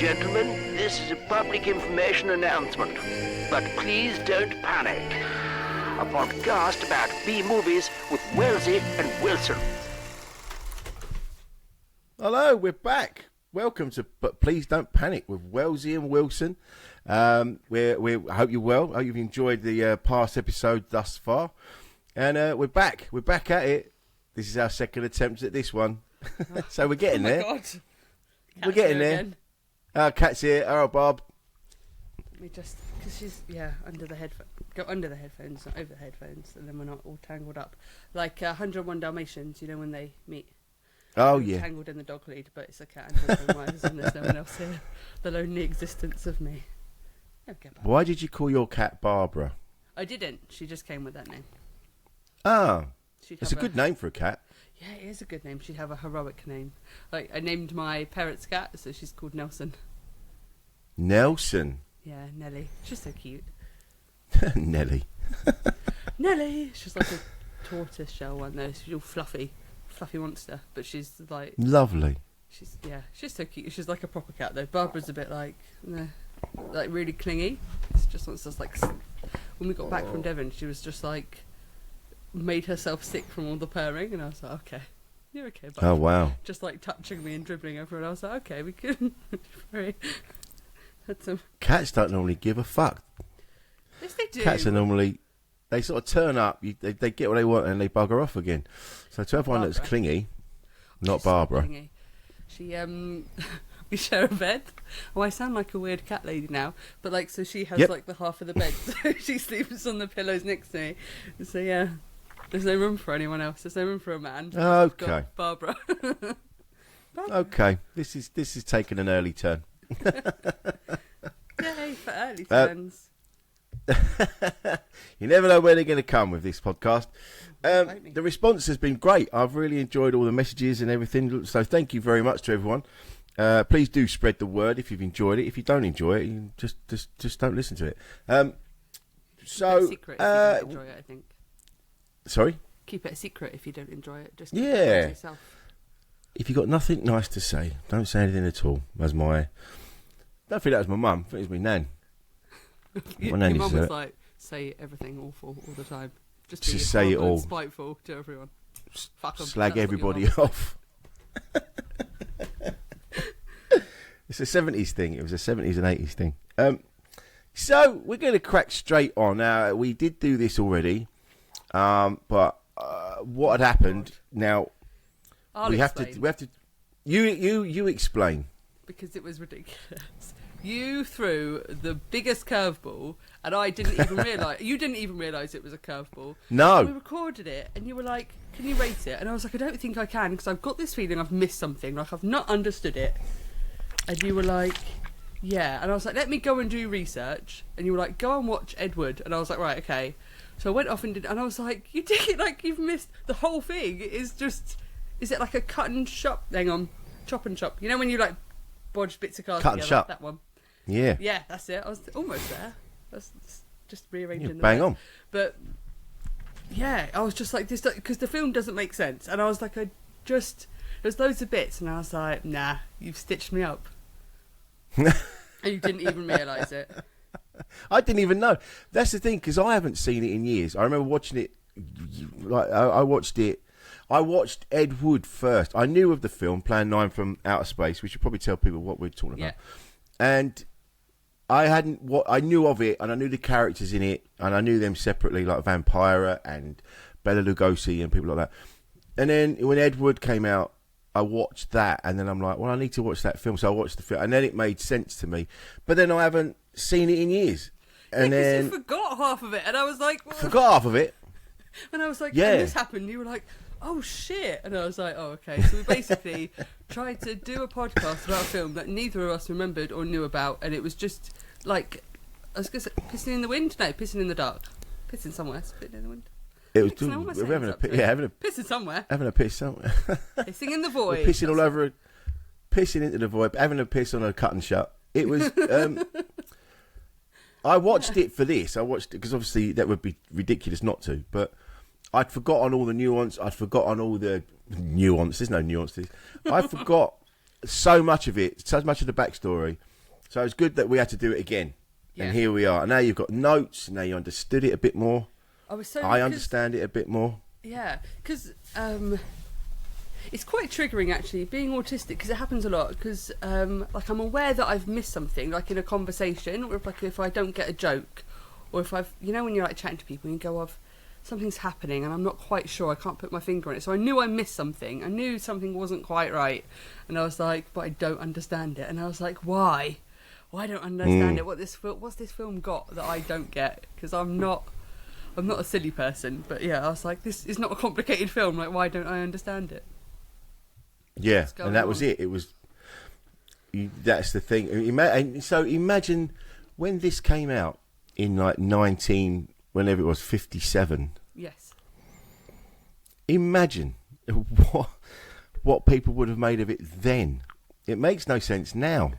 gentlemen, this is a public information announcement. But please don't panic. A podcast about B-movies with Wellsy and Wilson. Hello, we're back. Welcome to But Please Don't Panic with Wellsy and Wilson. I hope you're well. I hope you've enjoyed the past episode thus far. And we're back. We're back at it. This is our second attempt at this one. So we're getting there. God. We're getting there. Kat's here. All right, Bob. We just, because she's, under the headphones. Go under the headphones, not over the headphones, and then we're not all tangled up. Like 101 Dalmatians, you know, when they meet. Oh, yeah. Tangled in the dog lead, but it's a cat and husband wives, and there's no one else here. The lonely existence of me. Why did you call your cat Barbara? I didn't. She just came with that name. Oh. It's a good name for a cat. Yeah, it is a good name. She'd have a heroic name. Like, I named my parrot's cat, so she's called Nelson. Nelson? Yeah, Nelly. She's so cute. Nelly. Nelly! She's like a tortoise shell one, though. She's all fluffy monster. But she's like... Lovely. She's so cute. She's like a proper cat, though. Barbara's a bit like really clingy. It's just wants us, like... When we got back from Devon, she was just like... made herself sick from all the purring, and I was like, okay, you're okay, bud. Oh, wow. Just like touching me and dribbling over, and I was like, okay, we can. Cats don't normally give a fuck. Yes, they do. Cats are normally, they sort of turn up, they get what they want, and they bugger off again. So to everyone that's clingy, not She's Barbara. Clingy. She we share a bed. Oh, I sound like a weird cat lady now, but like, so she has like the half of the bed, so she sleeps on the pillows next to me. So yeah. There's no room for anyone else. There's no room for a man. Okay. Barbara. Barbara. Okay. This is taking an early turn. Yay for early turns. You never know where they're going to come with this podcast. The response has been great. I've really enjoyed all the messages and everything. So thank you very much to everyone. Please do spread the word if you've enjoyed it. If you don't enjoy it, you just don't listen to it. So secret if you don't enjoy it, I think. Sorry? Keep it a secret if you don't enjoy it. Just keep it to yourself. If you've got nothing nice to say, don't say anything at all. Don't think that was my mum. I think it was my nan. Your mum was like, say everything awful all the time. Just say it all. Spiteful to everyone. Fuck 'em. Slag everybody off. It's a 70s thing. It was a 70s and 80s thing. So we're going to crack straight on. Now, we did do this already. But what had happened? Now we have to. You explain. Because it was ridiculous. You threw the biggest curveball, and I didn't even realise. You didn't even realise it was a curveball. No. We recorded it, and you were like, "Can you rate it?" And I was like, "I don't think I can, because I've got this feeling I've missed something. Like I've not understood it." And you were like, "Yeah." And I was like, "Let me go and do research." And you were like, "Go and watch Ed Wood." And I was like, "Right, okay." So I went off and I was like, you did it like you've missed the whole thing. Is it like a cut and chop? Hang on, chop and chop. You know when you like bodge bits of cards cut together? And chop. That one. Yeah. Yeah, that's it. I was almost there. That's just rearranging the bang bed. on. But yeah, I was just like this because the film doesn't make sense, and I was like, there's loads of bits, and I was like, nah, you've stitched me up, and you didn't even realise it. I didn't even know. That's the thing, because I haven't seen it in years. I remember watching it. Like I watched it. I watched Ed Wood first. I knew of the film Plan 9 from Outer Space. We should probably tell people what we're talking about. And I knew of it, and I knew the characters in it, and I knew them separately, like Vampira and Bela Lugosi and people like that. And then when Ed Wood came out, I watched that, and then I'm like, well, I need to watch that film. So I watched the film, and then it made sense to me. But then I haven't seen it in years. And then you forgot half of it, and I was like, well, forgot half of it. And I was like, yeah. And this happened. You were like, oh shit. And I was like, oh, okay. So we basically tried to do a podcast about a film that neither of us remembered or knew about, and it was just like, I was going to say, pissing in the wind? No, pissing in the dark. Pissing somewhere, spitting in the wind. It was we're having a pissing somewhere. Having a piss somewhere. Pissing in the void. We're pissing all over, pissing into the void, having a piss on a cut and shut. It was. I watched it for this. I watched it because obviously that would be ridiculous not to. But I'd forgotten all the nuance. I'd forgotten all the nuance. There's no nuance to this. I forgot so much of it, so much of the backstory. So it's good that we had to do it again. Yeah. And here we are. And now you've got notes. Now you understood it a bit more. I understand it a bit more. Yeah, because it's quite triggering actually being autistic, because it happens a lot. Because like I'm aware that I've missed something, like in a conversation, or if I don't get a joke, or if I've, you know, when you're like chatting to people and you go off, something's happening and I'm not quite sure, I can't put my finger on it. So I knew I missed something. I knew something wasn't quite right, and I was like, but I don't understand it. And I was like, why? Why don't I understand it? What's this film got that I don't get? Because I'm not a silly person, but yeah, I was like, this is not a complicated film. Like, why don't I understand it? Yeah, and that was it. It was. That's the thing. So imagine when this came out in like whenever it was 57. Yes. Imagine what people would have made of it then. It makes no sense now.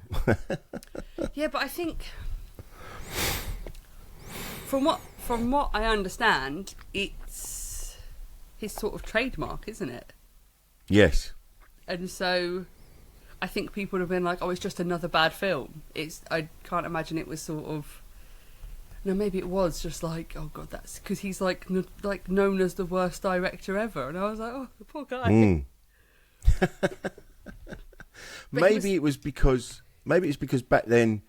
Yeah, but I think from what I understand, it's his sort of trademark, isn't it? Yes. And so I think people would have been like, oh, it's just another bad film. I can't imagine it was sort of... No, maybe it was just like, oh God, that's... Because he's like known as the worst director ever. And I was like, oh, the poor guy. Maybe it's because back then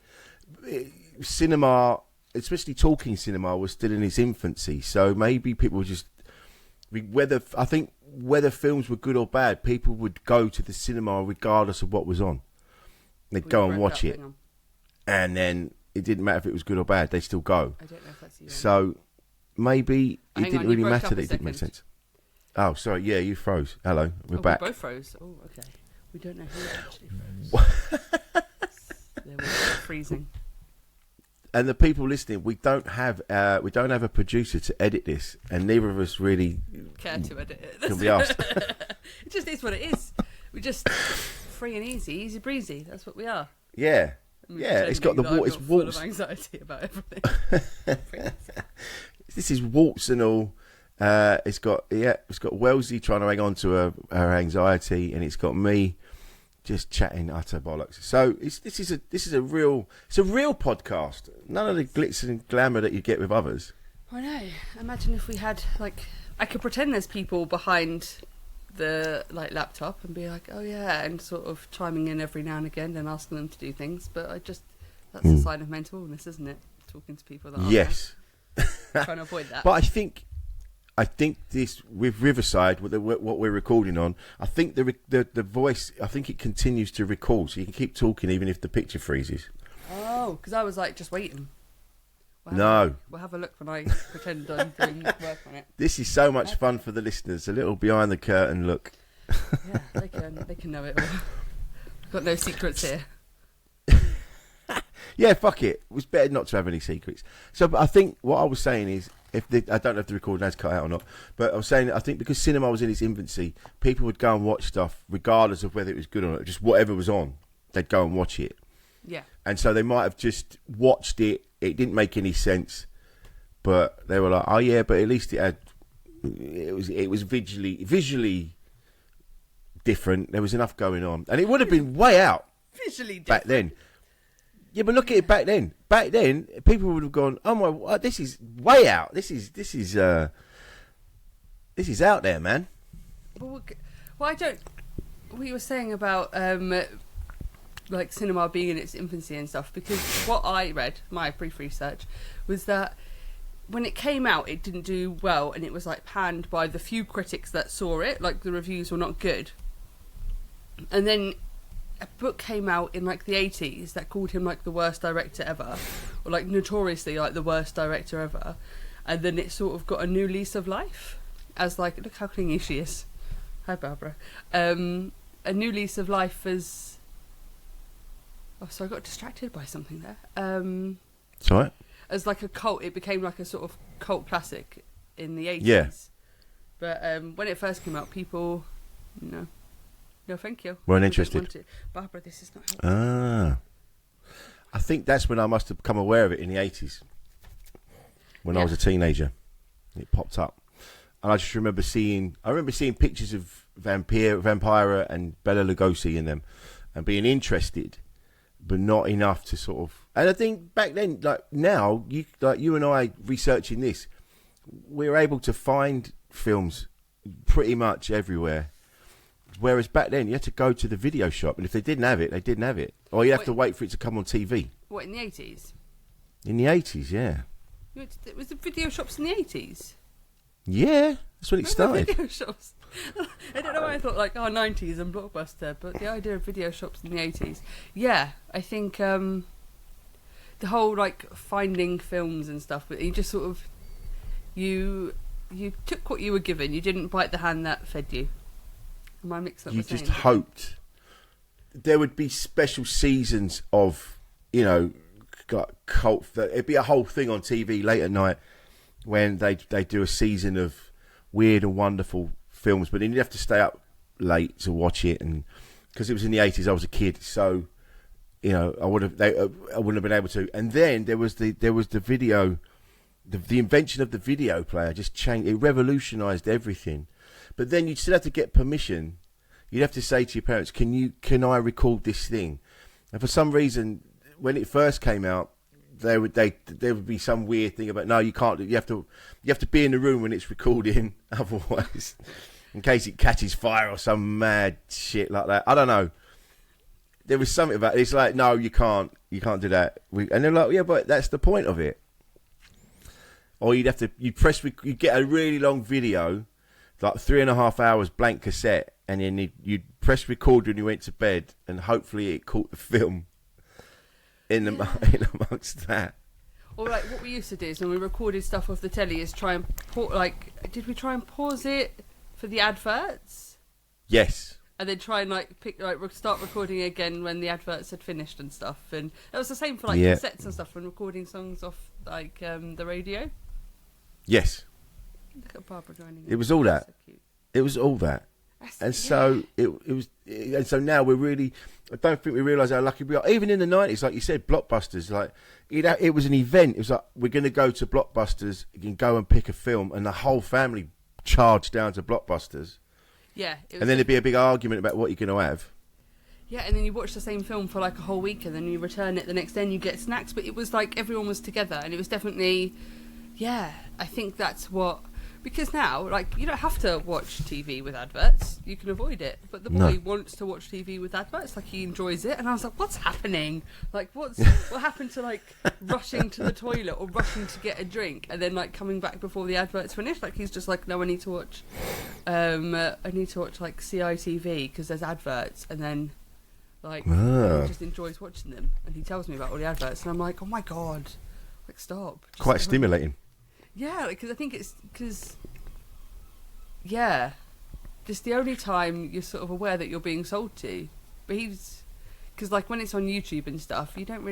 cinema, especially talking cinema, was still in its infancy. So maybe people were just... whether films were good or bad, people would go to the cinema regardless of what was on. They'd go and watch it. And then it didn't matter if it was good or bad, they still go. I don't know if that's you. So maybe it didn't really matter that it didn't make sense. Oh, sorry. Yeah, you froze. Hello. We're back. We both froze. Oh, okay. We don't know who actually froze. They were freezing. And the people listening, we don't have a producer to edit this, and neither of us really care to edit it. Can be asked. It just is what it is. We're just free and easy breezy. That's what we are. Yeah, yeah. It's got the it's full waltz. of anxiety about everything. This is waltz and all. It's got Wellsy trying to hang on to her anxiety, and it's got me just chatting utter bollocks. So this is a real podcast. None of the glitz and glamour that you get with others. I know. Imagine if we had I could pretend there's people behind the laptop and be like, oh yeah, and sort of chiming in every now and again and asking them to do things. But that's a sign of mental illness, isn't it? Talking to people that aren't yes, trying to avoid that. But I think this with Riverside, what we're recording on, I think the voice, I think it continues to record, so you can keep talking even if the picture freezes. Oh, because I was like just waiting. We'll have a look when I pretend I'm doing work on it. This is so much fun for the listeners. A little behind the curtain look. Yeah, they can know it all. Got no secrets here. Yeah, fuck it. It was better not to have any secrets. So, but I think what I was saying is, I don't know if the recording has cut out or not, but I was saying I think because cinema was in its infancy, people would go and watch stuff regardless of whether it was good or not. Just whatever was on, they'd go and watch it. Yeah. And so they might have just watched it. It didn't make any sense, but they were like, "Oh yeah," but at least it was visually different. There was enough going on, and it would have been way out visually different back then. Yeah, but look at it back then. Back then, people would have gone, "Oh my, this is way out. This is out there, man." Well, I don't. What you were saying about cinema being in its infancy and stuff, because what I read, my brief research, was that when it came out, it didn't do well, and it was panned by the few critics that saw it. The reviews were not good, and then a book came out in the 80s that called him the worst director ever, or notoriously the worst director ever, and then it sort of got a new lease of life as look how clingy she is. Hi Barbara. A new lease of life as so I got distracted by something there. It's all right. As a cult, it became a sort of cult classic in the 80s. Yeah. But when it first came out, people no, thank you. Weren't interested. Barbara, this is not helpful. Ah. I think that's when I must have become aware of it in the 80s. When I was a teenager. It popped up. And I just remember seeing pictures of Vampira and Bela Lugosi in them and being interested. but not enough to sort of. And I think back then, like now, you and I researching this, we're able to find films pretty much everywhere. Whereas back then, you had to go to the video shop, and if they didn't have it, they didn't have it, or you have to wait for it to come on TV. What, in the 80s? In the 80s, yeah. Was the video shops in the 80s? Yeah, that's when it started. Video shops. I don't know why I thought 90s and Blockbuster, but the idea of video shops in the 80s. Yeah, I think the whole finding films and stuff, but you just sort of you took what you were given. You didn't bite the hand that fed you. Am I mixing up? You just hoped there would be special seasons of cult. It'd be a whole thing on TV late at night when they do a season of weird and wonderful films, but then you'd have to stay up late to watch it, and because it was in the 80s, I was a kid, so I wouldn't have been able to. And then there was the video, the invention of the video player just changed. It revolutionised everything. But then you'd still have to get permission. You'd have to say to your parents, "Can I record this thing?" And for some reason, when it first came out, there would be some weird thing about, no, you can't. You have to be in the room when it's recording, otherwise, in case it catches fire or some mad shit like that. I don't know. There was something about it. It's like, no, you can't do that. And they're like, yeah, but that's the point of it. Or you'd get a really long video, like 3.5 hours blank cassette, and then you'd press record when you went to bed, and hopefully it caught the film in amongst that. Or what we used to do is when we recorded stuff off the telly is try and did we try and pause it for the adverts? Yes. And then try and start recording again when the adverts had finished and stuff. And that was the same for cassettes and stuff when recording songs off the radio. Yes. Look at Barbara joining. It was all that. So cute. It was all that. So now we're really. I don't think we realise how lucky we are. Even in the 90s, like you said, Blockbusters, it was an event. It was like, we're going to go to Blockbusters, you can go and pick a film, and the whole family charged down to Blockbusters. Yeah. And then there'd be a big argument about what you're going to have. Yeah, and then you watch the same film for a whole week, and then you return it the next day and you get snacks. But it was everyone was together, and it was definitely, I think that's what. Because now, you don't have to watch TV with adverts. You can avoid it. But the boy wants to watch TV with adverts. He enjoys it. And I was like, what's happening? What happened to, rushing to the toilet or rushing to get a drink and then, coming back before the adverts finish? He's just no, I need to watch, CITV because there's adverts. And then, he just enjoys watching them. And he tells me about all the adverts. And I'm like, oh, my God. Stop. Just quite stimulating. Yeah, because I think it's just the only time you're sort of aware that you're being sold to. But because when it's on YouTube and stuff, kids don't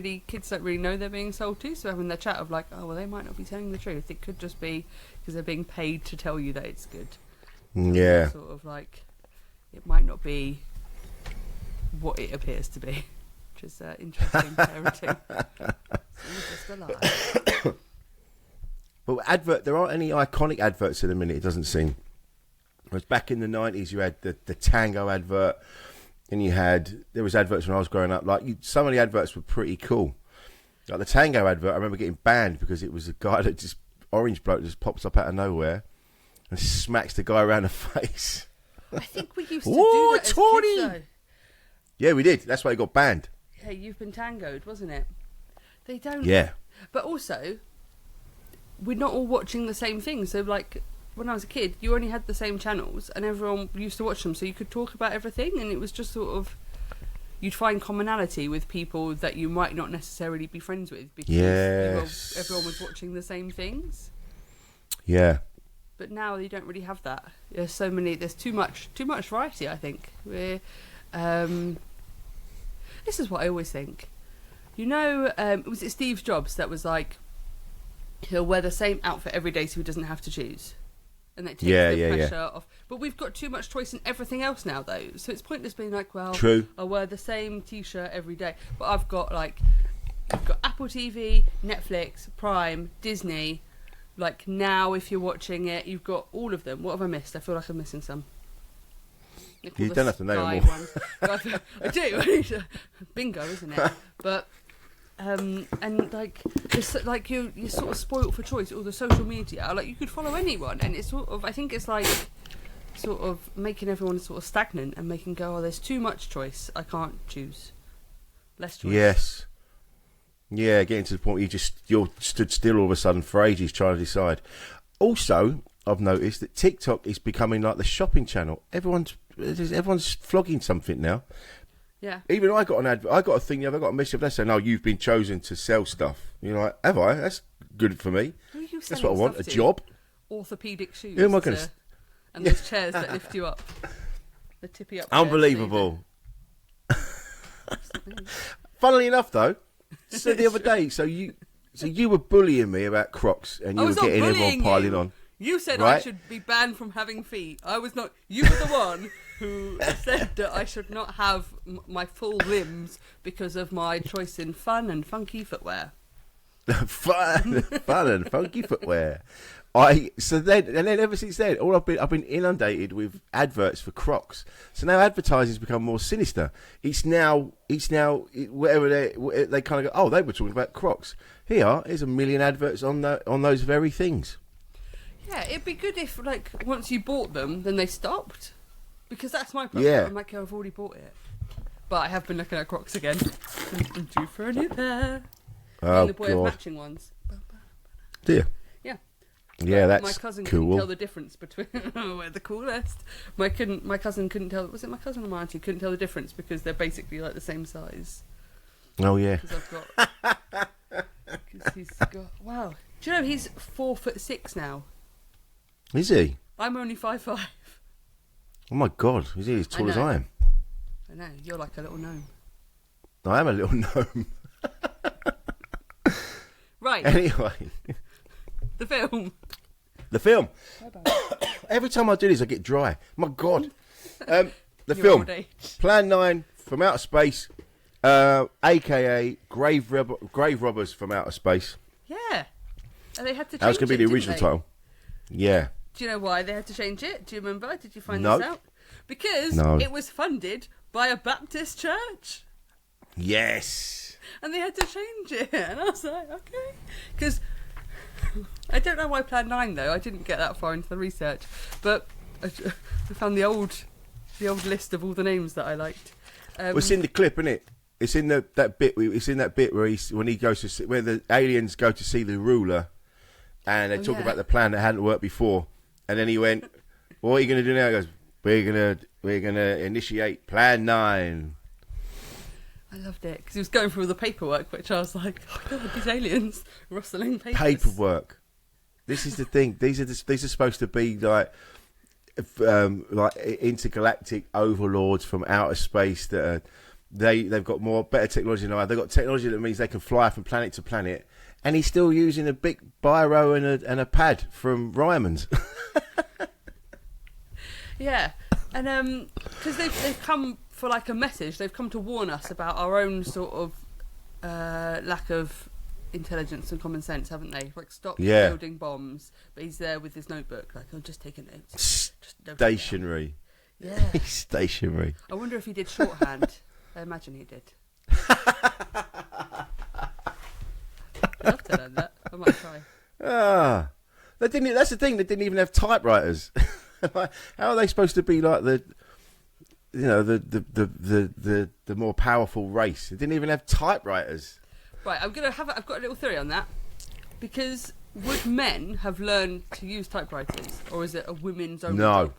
really know they're being sold to. So having their chat of oh, well, they might not be telling the truth. It could just be because they're being paid to tell you that it's good. Yeah. Sort of it might not be what it appears to be, which is interesting parenting. It's just a lie. But there aren't any iconic adverts in a minute, it doesn't seem. Whereas back in the 90s, you had the Tango advert, and there was adverts when I was growing up. Some of the adverts were pretty cool. The Tango advert, I remember getting banned because it was a guy orange bloke just pops up out of nowhere and smacks the guy around the face. I think we used to do that as kids, though. Yeah, we did. That's why he got banned. Hey, you've been tangoed, wasn't it? They don't. Yeah. But also, we're not all watching the same thing. So, when I was a kid, you only had the same channels, and everyone used to watch them, so you could talk about everything, and it was just sort of, you'd find commonality with people that you might not necessarily be friends with because everyone was watching the same things. Yeah. But now you don't really have that. There's too much variety, I think. This is what I always think. Was it Steve Jobs that was he'll wear the same outfit every day so he doesn't have to choose? And that takes the pressure off. But we've got too much choice in everything else now, though. So it's pointless being True. I'll wear the same T-shirt every day. But I've got, you've got Apple TV, Netflix, Prime, Disney. Now, if you're watching it, you've got all of them. What have I missed? I feel like I'm missing some. You don't have to know Sky more. one. I do. Bingo, isn't it? But and like it's like you're sort of spoilt for choice. All the social media, like you could follow anyone, and it's sort of, I think it's like sort of making everyone sort of stagnant and making go, oh, there's too much choice. I can't choose. Less choice. Yes. Yeah, getting to the point where you're stood still all of a sudden for ages trying to decide. Also, I've noticed that TikTok is becoming like the shopping channel. Everyone's flogging something now. Yeah. Even I got a thing the other, I got a message that saying, "Oh, you've been chosen to sell stuff." You're like, "Have I? That's good for me. Who are you That's selling what I want. stuff A to? job." Orthopedic shoes. Who am I going to? And those chairs that lift you up. The tippy up. Unbelievable. Funnily enough, though, so the other day, so you were bullying me about Crocs, and you were getting everyone piling on. You said I right? should be banned from having feet. I was not. You were the one who said that I should not have my full limbs because of my choice in fun and funky footwear. fun and funky footwear. So then ever since then, I've been inundated with adverts for Crocs. So now advertising's become more sinister. It's now whatever they kind of go. Oh, they were talking about Crocs. Here's a million adverts on those very things. Yeah, it'd be good if, like, once you bought them, then they stopped. Because that's my problem. Yeah. I'm like, oh, I've already bought it. But I have been looking at Crocs again. I'm due for a new pair. Oh, and the boy of God. matching ones. Dear. Yeah. Yeah, that's my cousin cool. couldn't tell the difference between. We're the coolest. My cousin couldn't tell. Was it my cousin or my auntie? Couldn't tell the difference because they're basically like the same size. Oh yeah. Because I've got. Because he's got. Wow. Do you know he's 4'6" now? Is he? I'm only 5'5". Oh my God, is he as tall as know. I am? I know, you're like a little gnome. I am a little gnome. Right. Anyway, The film. the film. Bye-bye. Every time I do this, I get dry. My God. The Your film. old age. Plan 9 from Outer Space, a.k.a. Grave Robbers from Outer Space. Yeah. And they had to change That was going to be it, the original didn't they? title. Yeah. Do you know why they had to change it? Do you remember? Did you find No. this out? Because No. it was funded by a Baptist church. Yes. And they had to change it. And I was like, okay. Because I don't know why Plan 9, though. I didn't get that far into the research. But I found the old list of all the names that I liked. Well, it's in the clip, isn't it? It's in that bit. It's in that bit where he goes to see, where the aliens go to see the ruler, and they talk about the plan that hadn't worked before. And then he went, "What are you going to do now?" He goes, "We're gonna initiate Plan 9." I loved it because he was going through all the paperwork, which I was like, "Oh God, these aliens rustling papers." Paperwork. This is the thing. These are supposed to be like intergalactic overlords from outer space that are, they've got better technology than I have. They've got technology that means they can fly from planet to planet, and he's still using a big biro and a pad from Ryman's. Yeah, and because they've come for like a message, they've come to warn us about our own sort of lack of intelligence and common sense, haven't they? Like, stop building bombs. But he's there with his notebook, like, I'm just taking notes. Stationary. Yeah. He's stationary. I wonder if he did shorthand. I imagine he did. I'd love to learn that. I might try. They didn't. That's the thing. They didn't even have typewriters. How are they supposed to be like the more powerful race? They didn't even have typewriters. Right, I've got a little theory on that. Because would men have learned to use typewriters, or is it a women's only job?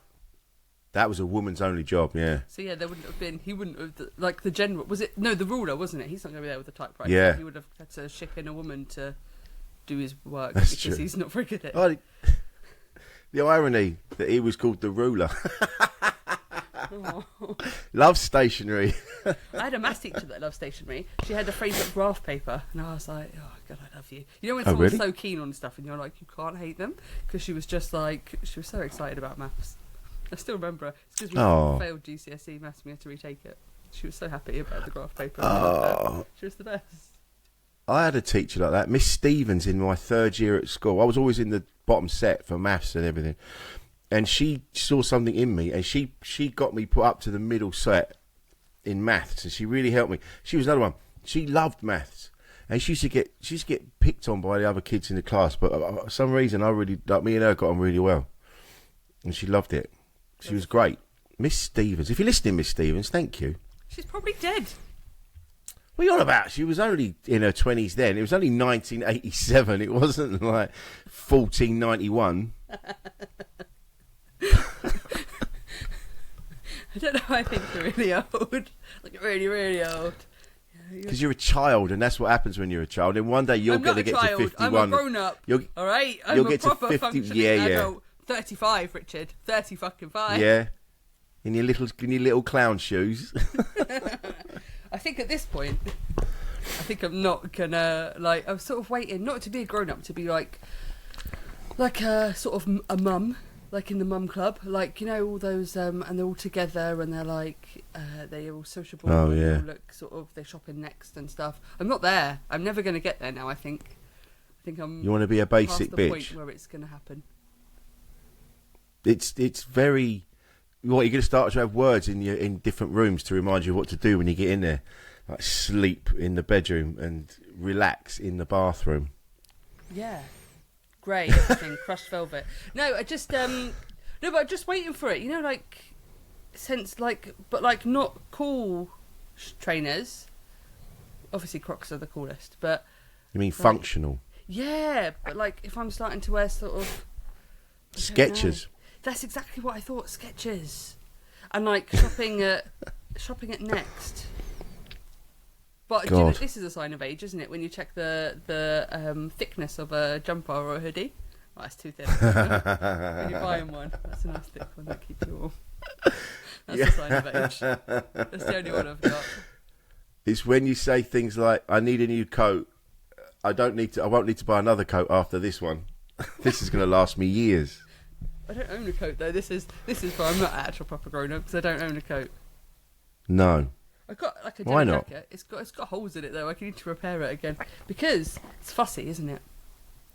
That was a woman's only job. Yeah. So yeah, there wouldn't have been. He wouldn't have like the general. Was it the ruler? Wasn't it? He's not going to be there with a typewriter. Yeah. He would have had to ship in a woman to do his work That's because true. he's not very good at it. Oh, the irony that he was called the ruler. Oh. Love stationery. I had a maths teacher that loved stationery. She had a favourite graph paper, and I was like, "Oh God, I love you." You know when someone's really? so keen on stuff, and you're like, you can't hate them, because she was just like, she was so excited about maths. I still remember her. It's because we failed GCSE maths, and we had to retake it. She was so happy about the graph paper. She was the best. I had a teacher like that, Miss Stevens, in my third year at school. I was always in the bottom set for maths and everything. and she saw something in me, and she got me put up to the middle set in maths, and she really helped me. She was another one. She loved maths, and she used to get picked on by the other kids in the class. But for some reason, me and her got on really well, and she loved it. She was great, Miss Stevens. If you're listening, Miss Stevens, thank you. She's probably dead. What are you on about? She was only in her 20s then. It was only 1987. It wasn't like 1491. I don't know. I think you're really old. Like really, really old. Because you're a child, and that's what happens when you're a child. And one day you're going to get to 51. I'm a grown-up. All right? I'm a proper functioning adult. 35, Richard. 30 fucking 5. Yeah. In your little clown shoes. I think at this point, I'm not gonna like. I'm sort of waiting not to be a grown up, to be like a sort of a mum, like in the mum club, like you know all those and they're all together and they're like they're all sociable. Oh and yeah. They all look sort of they're shopping next and stuff. I'm not there. I'm never gonna get there now. I think I'm. You want to be a basic past the bitch. point where it's gonna happen. It's very. What, you're going to start to have words in different rooms to remind you what to do when you get in there, like sleep in the bedroom and relax in the bathroom. Yeah, great, everything, crushed velvet. No, but I'm just waiting for it. You know, like but not cool trainers. Obviously, Crocs are the coolest, but You mean functional? Yeah, but like if I'm starting to wear sort of Skechers. That's exactly what I thought. Skechers, and like shopping at Next. But do you know, this is a sign of age, isn't it? When you check the thickness of a jumper or a hoodie. Well, that's too thin. When you're buying one, that's a nice thick one that keeps you warm. That's a sign of age. That's the only one I've got. It's when you say things like, "I need a new coat. I won't need to buy another coat after this one. This is going to last me years." I don't own a coat though. This is where I'm not an actual proper grown up because I don't own a coat. No. I've got like a Why denim not? jacket. It's got holes in it though. I need to repair it again because it's fussy, isn't it?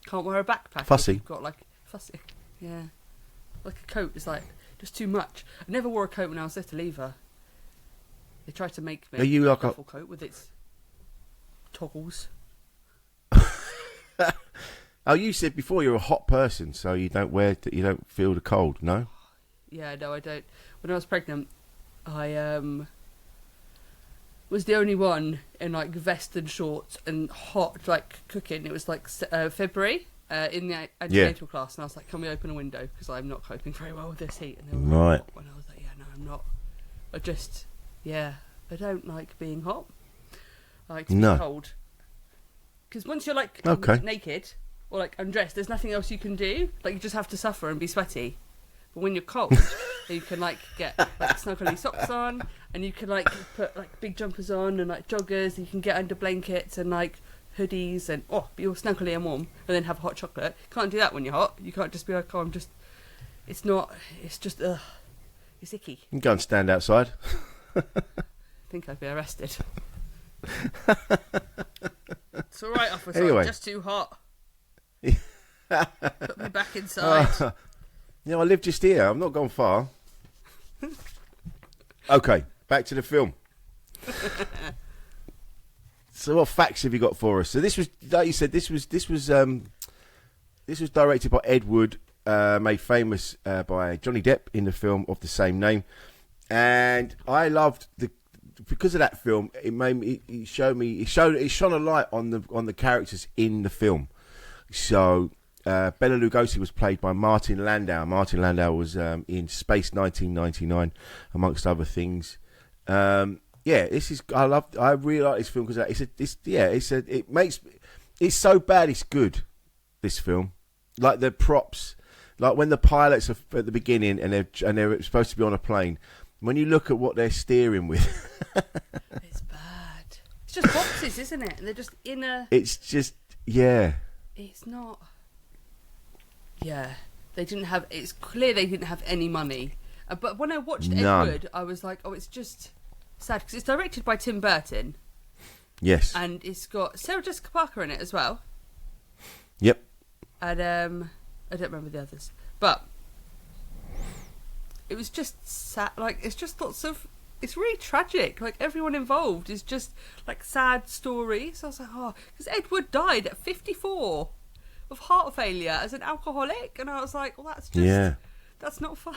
Can't wear a backpack. Fussy? If you've got like fussy. Yeah. Like a coat is like just too much. I never wore a coat when I was little either. They tried to make me Are you like a duffel coat with its toggles. Oh, you said before you're a hot person, so you don't feel the cold, no? Yeah, no, I don't. When I was pregnant, I was the only one in like vest and shorts and hot like cooking. It was like February in the antenatal class, and I was like, "Can we open a window? Because I'm not coping very well with this heat." And they were like, "What?" And I was like, "Yeah, no, I'm not. I don't like being hot. I like to be cold. Because once you're like naked or like undressed, there's nothing else you can do. Like you just have to suffer and be sweaty. But when you're cold, you can like get like snuggly socks on, and you can like put like big jumpers on and like joggers. And you can get under blankets and like hoodies and be all snuggly and warm, and then have hot chocolate. Can't do that when you're hot. You can't just be like, I'm just. It's not. It's just it's icky. You can go and stand outside. I think I'd be arrested. It's all right, officer. Anyway. I'm just too hot. Put me back inside. I live just here. I'm not gone far. Okay, back to the film. So, what facts have you got for us? So, this was, like you said, this was directed by Ed Wood, made famous by Johnny Depp in the film of the same name, and I loved because of that film. It made me. It shone a light on the characters in the film. So Bela Lugosi was played by Martin Landau. Martin Landau was in Space 1999, amongst other things. This is. I really like this film because it's so bad it's good. This film, like the props, like when the pilots are at the beginning and they're supposed to be on a plane. When you look at what they're steering with, it's bad. It's just boxes, isn't it? They're just in a. It's just yeah. It's not. Yeah, they didn't have. It's clear they didn't have any money. But when I watched Ed Wood, I was like, it's just sad because it's directed by Tim Burton. Yes. And it's got Sarah Jessica Parker in it as well. Yep. And I don't remember the others, but it was just sad. Like, it's just lots of. It's really tragic. Like, everyone involved is just like sad stories. So I was like, oh, because Ed Wood died at 54 of heart failure as an alcoholic, and I was like, well, that's just that's not fun.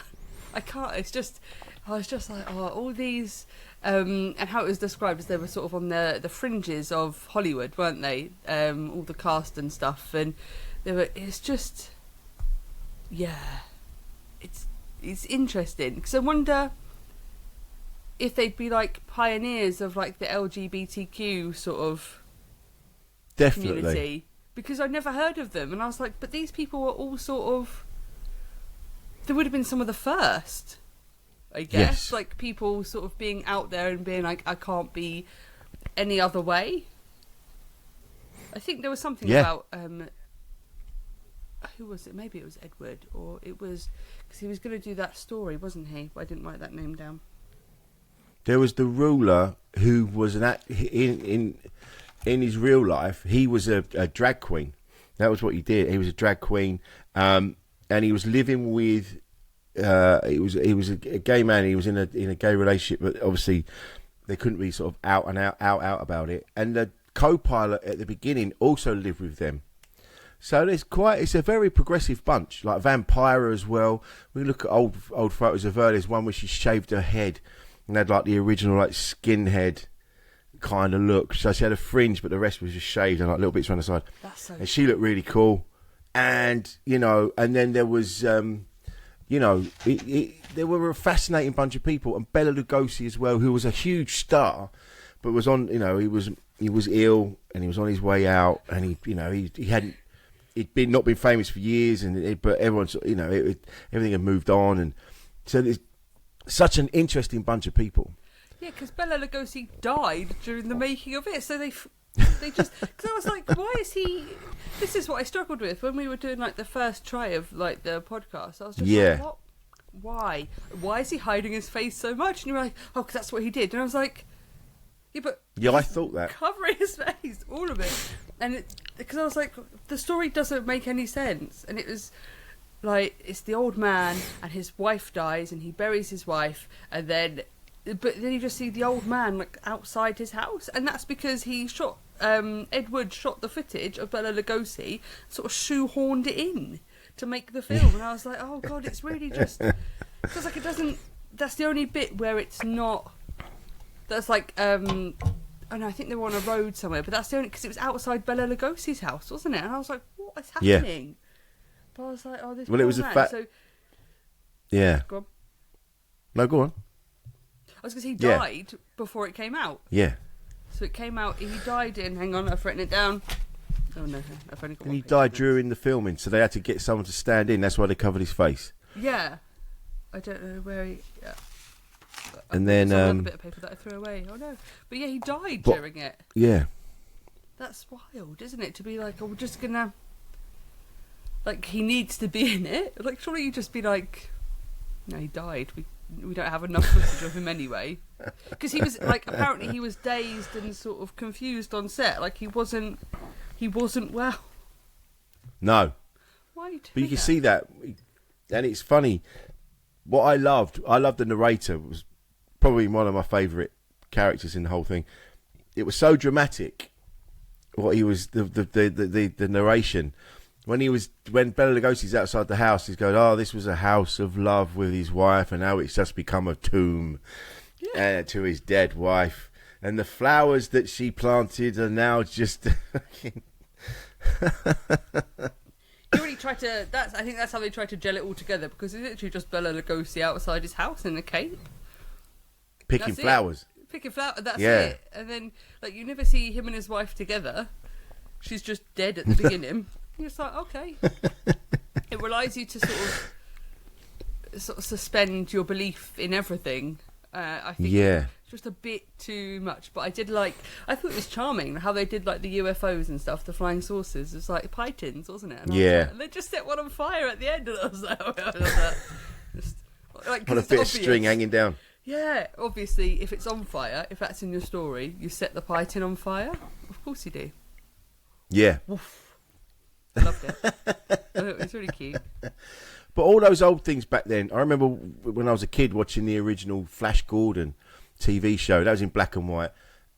I can't. It's just. I was just like, oh, all these, and how it was described as they were sort of on the fringes of Hollywood, weren't they? All the cast and stuff, and they were. It's just, yeah, it's interesting because I wonder if they'd be like pioneers of like the LGBTQ sort of community, because I'd never heard of them, and I was like, but these people were all sort of. They would have been some of the first. I guess, like people sort of being out there and being like, I can't be any other way. I think there was something about, who was it? Maybe it was Edward, or it was, because he was going to do that story, wasn't he? But I didn't write that name down. There was the ruler who was in his real life, he was a drag queen. That was what he did. He was a drag queen, and he was living with. He was a gay man. He was in a gay relationship, but obviously they couldn't be sort of out about it. And the co-pilot at the beginning also lived with them. So it's a very progressive bunch, like Vampira as well. We look at old photos of her. There's one where she shaved her head and had like the original like skinhead kind of look. So she had a fringe, but the rest was just shaved and like little bits around the side. That's so. And she looked really cool. And and then there was. They were a fascinating bunch of people, and Bela Lugosi as well, who was a huge star, but was on. He was ill, and he was on his way out, and he'd not been famous for years, but everyone's everything had moved on, and so there's such an interesting bunch of people. Yeah, because Bela Lugosi died during the making of it, so they just, because I was like, why is he? This is what I struggled with when we were doing like the first try of like the podcast. I was just like, what? Why is he hiding his face so much? And you were like, oh, because that's what he did. And I was like, yeah, I thought that covering his face, all of it, and because I was like, the story doesn't make any sense. And it was like, it's the old man and his wife dies, and he buries his wife, and then. But then you just see the old man like outside his house, and that's because he shot. Ed Wood shot the footage of Bela Lugosi, sort of shoehorned it in to make the film, and I was like, oh god, it's really just. Because like it doesn't. That's the only bit where it's not. That's like. Oh no, I think they were on a road somewhere, but that's the only because it was outside Bela Lugosi's house, wasn't it? And I was like, what is happening? Yeah. But I was like, oh, this. Well, it was a fact. So, yeah. Go on. No, go on. I was going to say he died before it came out. Yeah. So it came out, he died in, hang on, I've written it down. Oh no, I've only got And he died during the filming, so they had to get someone to stand in, that's why they covered his face. Yeah. I don't know where he... Yeah. And then... a bit of paper that I threw away, oh no. But yeah, he died during it. Yeah. That's wild, isn't it? To be like, oh, we're just going to... Like, he needs to be in it. Like, surely you'd just be like... No, he died. We don't have enough footage of him anyway. Because he was, like, apparently he was dazed and sort of confused on set. Like, he wasn't well. No. Why do But you can see that. And it's funny. What I loved the narrator. It was probably one of my favourite characters in the whole thing. It was so dramatic. What he was, the narration. When Bela Lugosi's outside the house, he's going, oh, this was a house of love with his wife, and now it's just become a tomb to his dead wife. And the flowers that she planted are now just... He really tried to... I think that's how they tried to gel it all together, because it's literally just Bela Lugosi outside his house in a cape. Picking flowers. Picking flowers, that's it. And then, like, you never see him and his wife together. She's just dead at the beginning. You're just like, okay. It relies you to sort of suspend your belief in everything. I think it's just a bit too much. But I thought it was charming how they did like the UFOs and stuff, the flying saucers. It's like pythons, wasn't it? And and they just set one on fire at the end, and I was like, on a bit of string hanging down. Yeah, obviously, if it's on fire, if that's in your story, you set the python on fire. Of course you do. Yeah. Woof. I loved it. It was really cute. But all those old things back then, I remember when I was a kid watching the original Flash Gordon TV show. That was in black and white.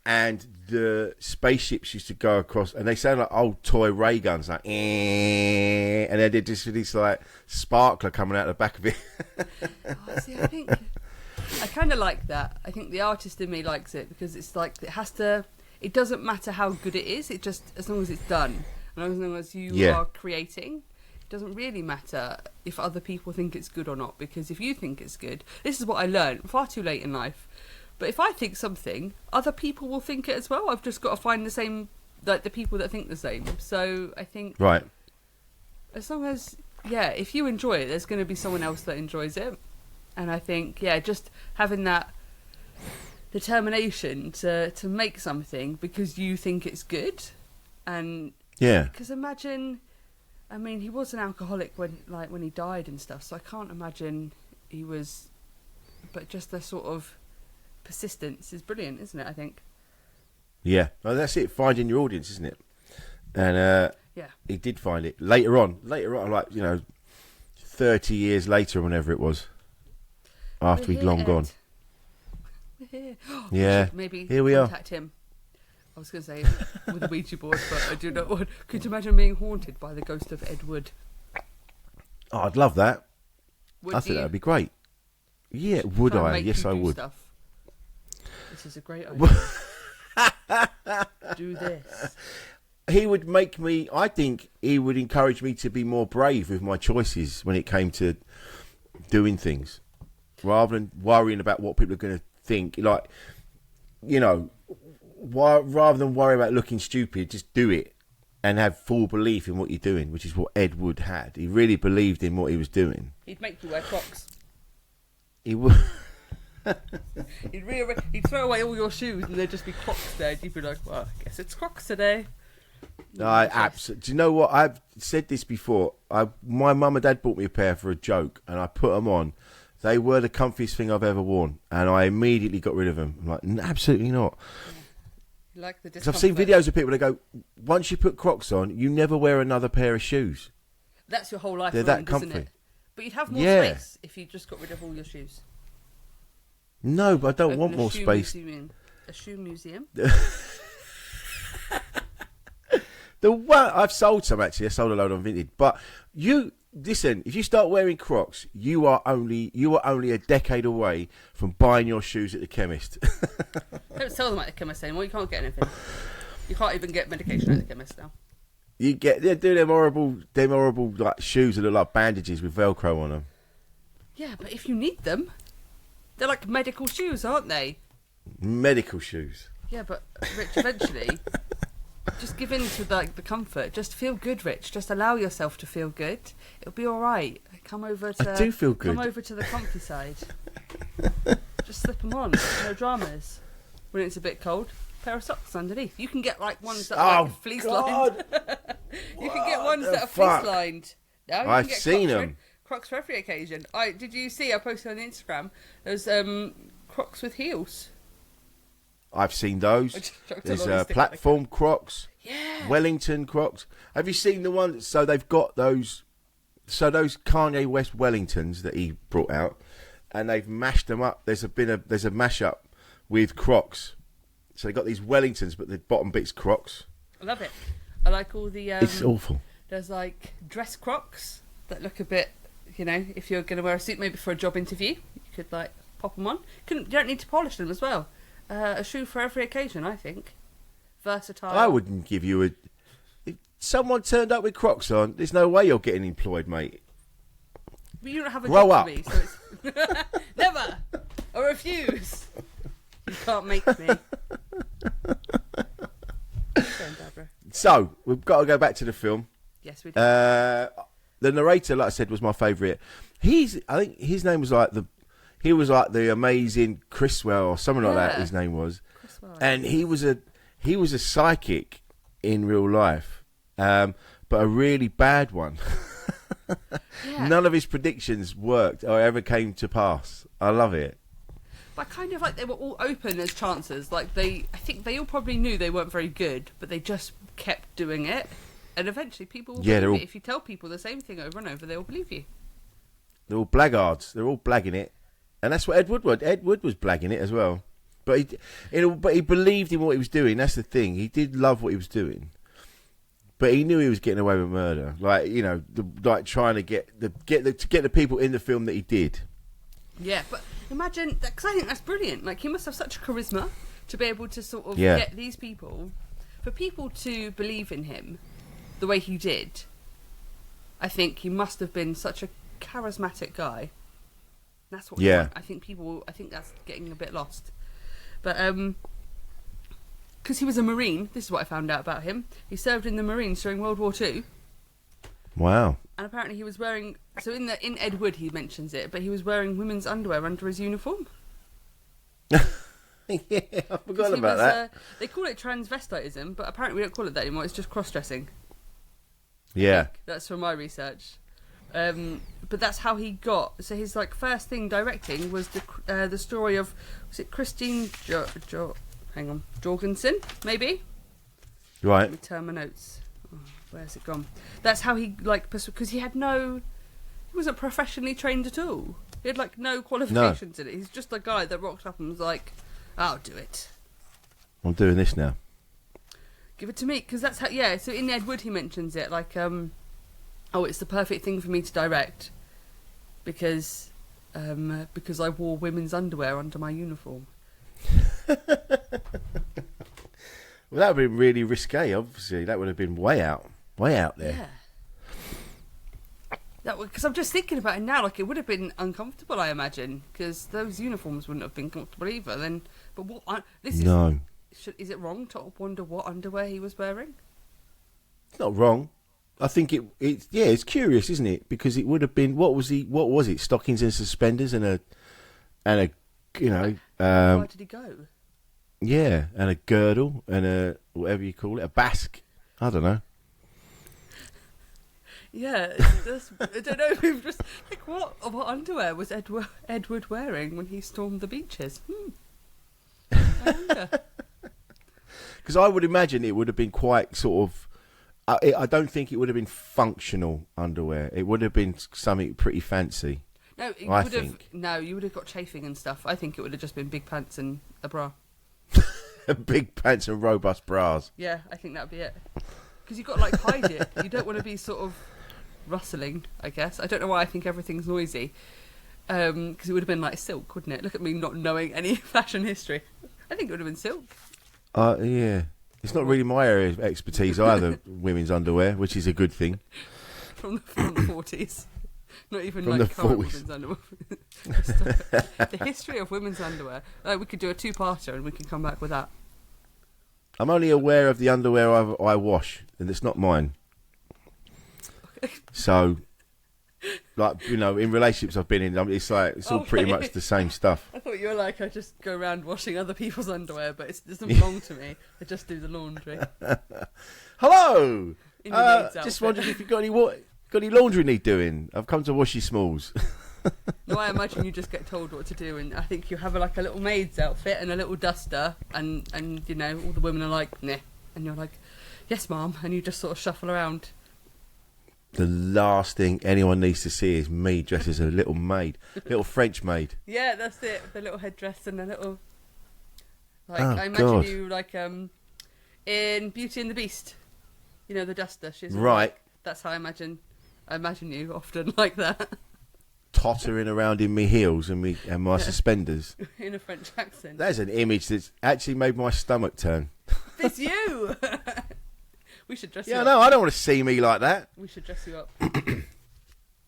And the spaceships used to go across, and they sound like old toy ray guns, like, and they did this like sparkler coming out the back of it. Oh, see, I think I kind of like that. I think the artist in me likes it because it's like it doesn't matter how good it is. It just, as long as it's done, and as long as you are creating, it doesn't really matter if other people think it's good or not. Because if you think it's good, this is what I learned far too late in life. But if I think something, other people will think it as well. I've just got to find the same, like the people that think the same. So I think, right, as long as, if you enjoy it, there's going to be someone else that enjoys it. And I think, just having that determination to make something because you think it's good. And because imagine, I mean, he was an alcoholic when he died and stuff. So I can't imagine he was, but just the sort of persistence is brilliant, isn't it? I think. Yeah, well, that's it. Finding your audience, isn't it? And he did find it later on, like 30 years later, or whenever it was, after he'd long gone. We're here. Yeah, maybe here we contact him. I was going to say with a Ouija board, but I do not want. Could you imagine being haunted by the ghost of Ed Wood? Oh, I'd love that. Would I think you? that'd be great. Yeah, would I? Yes, I would. Stuff. This is a great idea. Do this. He would make me. I think he would encourage me to be more brave with my choices when it came to doing things, rather than worrying about what people are going to think. Like, rather than worry about looking stupid, just do it and have full belief in what you're doing, which is what Ed Wood had. He really believed in what he was doing. He'd make you wear Crocs. He would. He'd throw away all your shoes and there'd just be Crocs there. You'd be like, well, I guess it's Crocs today. Absolutely. Do you know what? I've said this before. My mum and dad bought me a pair for a joke, and I put them on. They were the comfiest thing I've ever worn, and I immediately got rid of them. I'm like, absolutely not. You like the discomfort. 'Cause I've seen videos of people that go, once you put Crocs on, you never wear another pair of shoes. That's your whole life. They're that comfy. Isn't it? But you'd have more space if you just got rid of all your shoes. No, but I don't want more space. A shoe museum. The one I've sold some actually. I sold a load on Vinted. But you listen, if you start wearing Crocs, you are only a decade away from buying your shoes at the chemist. Don't sell them at the chemist anymore. You can't get anything. You can't even get medication at the chemist now. They do them horrible like shoes that look like bandages with Velcro on them. Yeah, but if you need them, they're like medical shoes, aren't they? Medical shoes. Yeah, but Rich, eventually, just give in to the comfort. Just feel good, Rich. Just allow yourself to feel good. It'll be all right. I do feel good. Come over to the comfy side. Just slip them on. No dramas. When it's a bit cold, pair of socks underneath. You can get like ones that are like fleece lined. You can get ones that are fleece lined. No, I've seen them. Crocs for every occasion. Did you see? I posted on Instagram. There's Crocs with heels. I've seen those. There's platform Crocs. Yeah. Wellington Crocs. Have you seen the ones? So they've got those. So those Kanye West Wellingtons that he brought out, and they've mashed them up. There's a mashup with Crocs. So they got these Wellingtons, but the bottom bit's Crocs. I love it. I like all the. It's awful. There's like dress Crocs that look a bit. If you're going to wear a suit, maybe for a job interview, you could like pop them on. You don't need to polish them as well. A shoe for every occasion, I think. Versatile. I wouldn't give you if someone turned up with Crocs on, there's no way you're getting employed, mate. But you don't have a Grow job up. to me, so it's... Never! I refuse! You can't make me. So, we've got to go back to the film. Yes, we do. The narrator, like I said, was my favourite. I think his name was he was like the amazing Chriswell or something like that. His name was, Chriswell, and he was a psychic in real life, but a really bad one. Yeah. None of his predictions worked or ever came to pass. I love it. But kind of like they were all open as chances. Like I think they all probably knew they weren't very good, but they just kept doing it. And eventually people will believe it. If you tell people the same thing over and over, they will believe you. They're all blackguards. They're all blagging it, and that's what Ed Wood was. Ed Wood was blagging it as well, but he believed in what he was doing. That's the thing. He did love what he was doing, but he knew he was getting away with murder. Like like trying to get the people in the film that he did. Yeah, but imagine because I think that's brilliant. Like he must have such charisma to be able to sort of get these people, for people to believe in him the way he did. I think he must have been such a charismatic guy. That's what we want. I think that's getting a bit lost. But because he was a Marine, this is what I found out about him. He served in the Marines during World War II. Wow. And apparently he was wearing, so in Ed Wood he mentions it, but he was wearing women's underwear under his uniform. Yeah, I forgot about that. They call it transvestitism, but apparently we don't call it that anymore. It's just cross-dressing. Yeah. That's from my research. But that's how he got. So his first thing directing was the story of, was it Christine Jorgensen, maybe? Right. Let me turn my notes. Oh, where's it gone? That's how he because he wasn't professionally trained at all. He had no qualifications in it. He's just a guy that rocked up and was like, "I'll do it. I'm doing this now. Give it to me," because that's how. Yeah. So in Ed Wood he mentions it oh, it's the perfect thing for me to direct because I wore women's underwear under my uniform. Well, that would have been really risque, obviously. That would have been way out there. Yeah. Because I'm just thinking about it now, it would have been uncomfortable, I imagine, because those uniforms wouldn't have been comfortable either. Then, but what? Is it wrong to wonder what underwear he was wearing? It's not wrong. I think it's curious, isn't it? Because it would have been what was it? Stockings and suspenders and a where did he go? Yeah, and a girdle and a whatever you call it, a basque. I don't know. Yeah, I don't know. We've just what underwear was Ed Wood wearing when he stormed the beaches? I wonder. Because I would imagine it would have been quite sort of. I don't think it would have been functional underwear. It would have been something pretty fancy. No, you would have got chafing and stuff. I think it would have just been big pants and a bra. Big pants and robust bras. Yeah, I think that'd be it. Because you've got to hide it. You don't want to be sort of rustling, I guess. I don't know why I think everything's noisy. Because it would have been silk, wouldn't it? Look at me not knowing any fashion history. I think it would have been silk. Yeah. It's not really my area of expertise either, women's underwear, which is a good thing. From the 40s. Not even from the current 40s. women's underwear. The history of women's underwear. We could do a two-parter and we can come back with that. I'm only aware of the underwear I wash, and it's not mine. So, in relationships I've been in, it's all pretty much the same stuff. I thought you were I just go around washing other people's underwear, but it doesn't belong to me. I just do the laundry. Hello! In your maid's just outfit. wondering if you've got any laundry need doing. I've come to wash your smalls. No, I imagine you just get told what to do, and I think you have a little maid's outfit and a little duster, and all the women are like, "Nah," and you're like, "Yes, ma'am," and you just sort of shuffle around. The last thing anyone needs to see is me dressed as a little maid, little French maid. Yeah, that's it. The little headdress and a little. I imagine God. you in Beauty and the Beast. The duster. She's right. That's how I imagine you often like that. Tottering around in me heels and my suspenders. In a French accent. There's an image that's actually made my stomach turn. It's you. We should dress you up. Yeah, no, I don't want to see me like that. We should dress you up.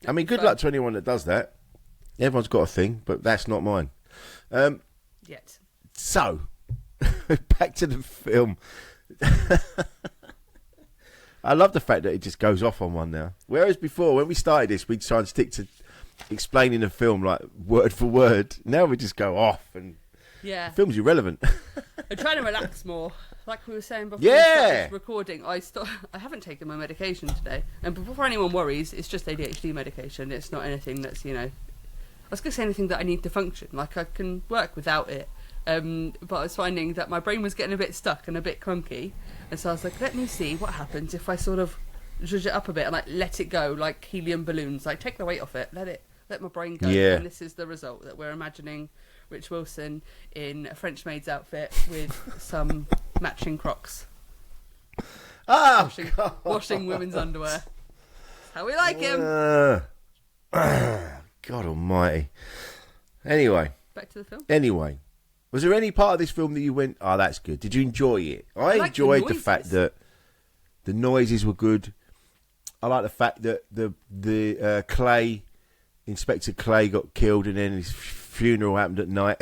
I mean, good luck to anyone that does that. Everyone's got a thing, but that's not mine. Yet. So, back to the film. I love the fact that it just goes off on one now. Whereas before, when we started this, we'd try and stick to explaining the film word for word. Now we just go off and the film's irrelevant. I'm trying to relax more. Like we were saying before Yeah. we started recording, I haven't taken my medication today. And before anyone worries, it's just ADHD medication. It's not anything that's, I was going to say anything that I need to function. I can work without it. But I was finding that my brain was getting a bit stuck and a bit clunky. And so I was like, let me see what happens if I sort of zhuzh it up a bit and let it go like helium balloons. Take the weight off it, let it let my brain go. Yeah. And this is the result that we're imagining Rich Wilson in a French maid's outfit with some matching Crocs. Oh, Washing women's underwear. That's how we like him. God almighty. Anyway. Back to the film. Anyway. Was there any part of this film that you went, oh, that's good? Did you enjoy it? I like enjoyed the fact that the noises were good. I like the fact that the Clay, Inspector Clay, got killed and then his funeral happened at night.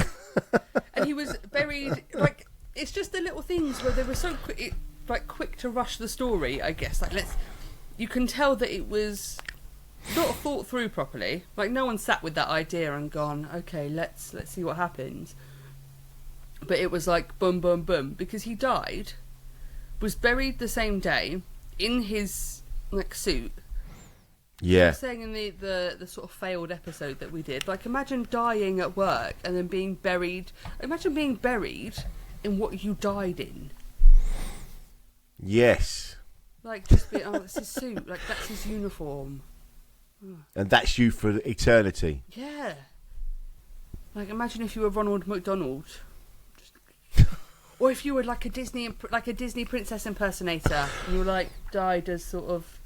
And he was buried. Like, it's just the little things where they were so quick to rush the story. I guess you can tell that it was not thought through properly. Like, no one sat with that idea and gone, okay, let's see what happens. But it was like boom, boom, boom, because he died, was buried the same day in his suit. Yeah. I was saying in the sort of failed episode that we did, like, imagine dying at work and then being buried. Imagine being buried in what you died in. Yes. Like, just be, oh, it's his suit. Like, that's his uniform. And that's you for eternity. Yeah. Like, imagine if you were Ronald McDonald. Or if you were like a Disney princess impersonator, and you were died as sort of,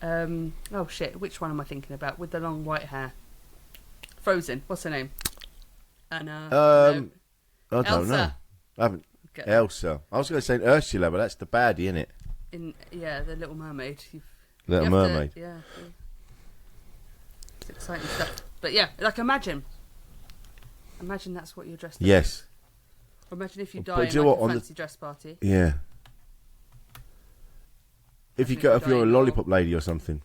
oh shit, which one am I thinking about with the long white hair? Frozen. What's her name? Anna. I don't Elsa. know. I haven't. Get Elsa. I was going to say Ursula, but that's the baddie, isn't it? The Little Mermaid. Little Mermaid. Yeah. It's exciting stuff. But yeah, imagine that's what you're dressed as. Yes. Or imagine if you die But in a fancy dress party. Yeah. If you're a lollipop lady or something.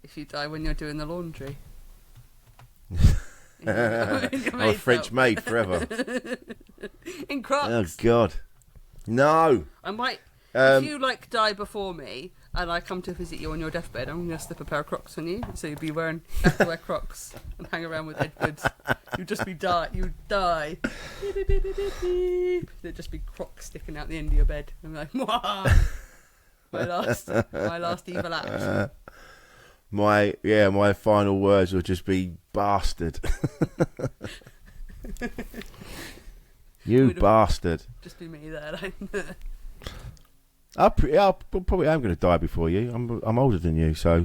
If you die when you're doing the laundry. I'm a French maid forever. In Crocs. Oh God. No. I might. If you die before me and I come to visit you on your deathbed, I'm going to slip a pair of Crocs on you, so you'd be have to wear Crocs and hang around with Ed Goods. You'd just be you'd die. Beep, beep, beep, beep, beep, beep. There'd just be Crocs sticking out the end of your bed. I'm like, Mwah! my last evil act. My final words would just be bastard. You bastard. Just be me there. I probably am going to die before you. I'm older than you, so.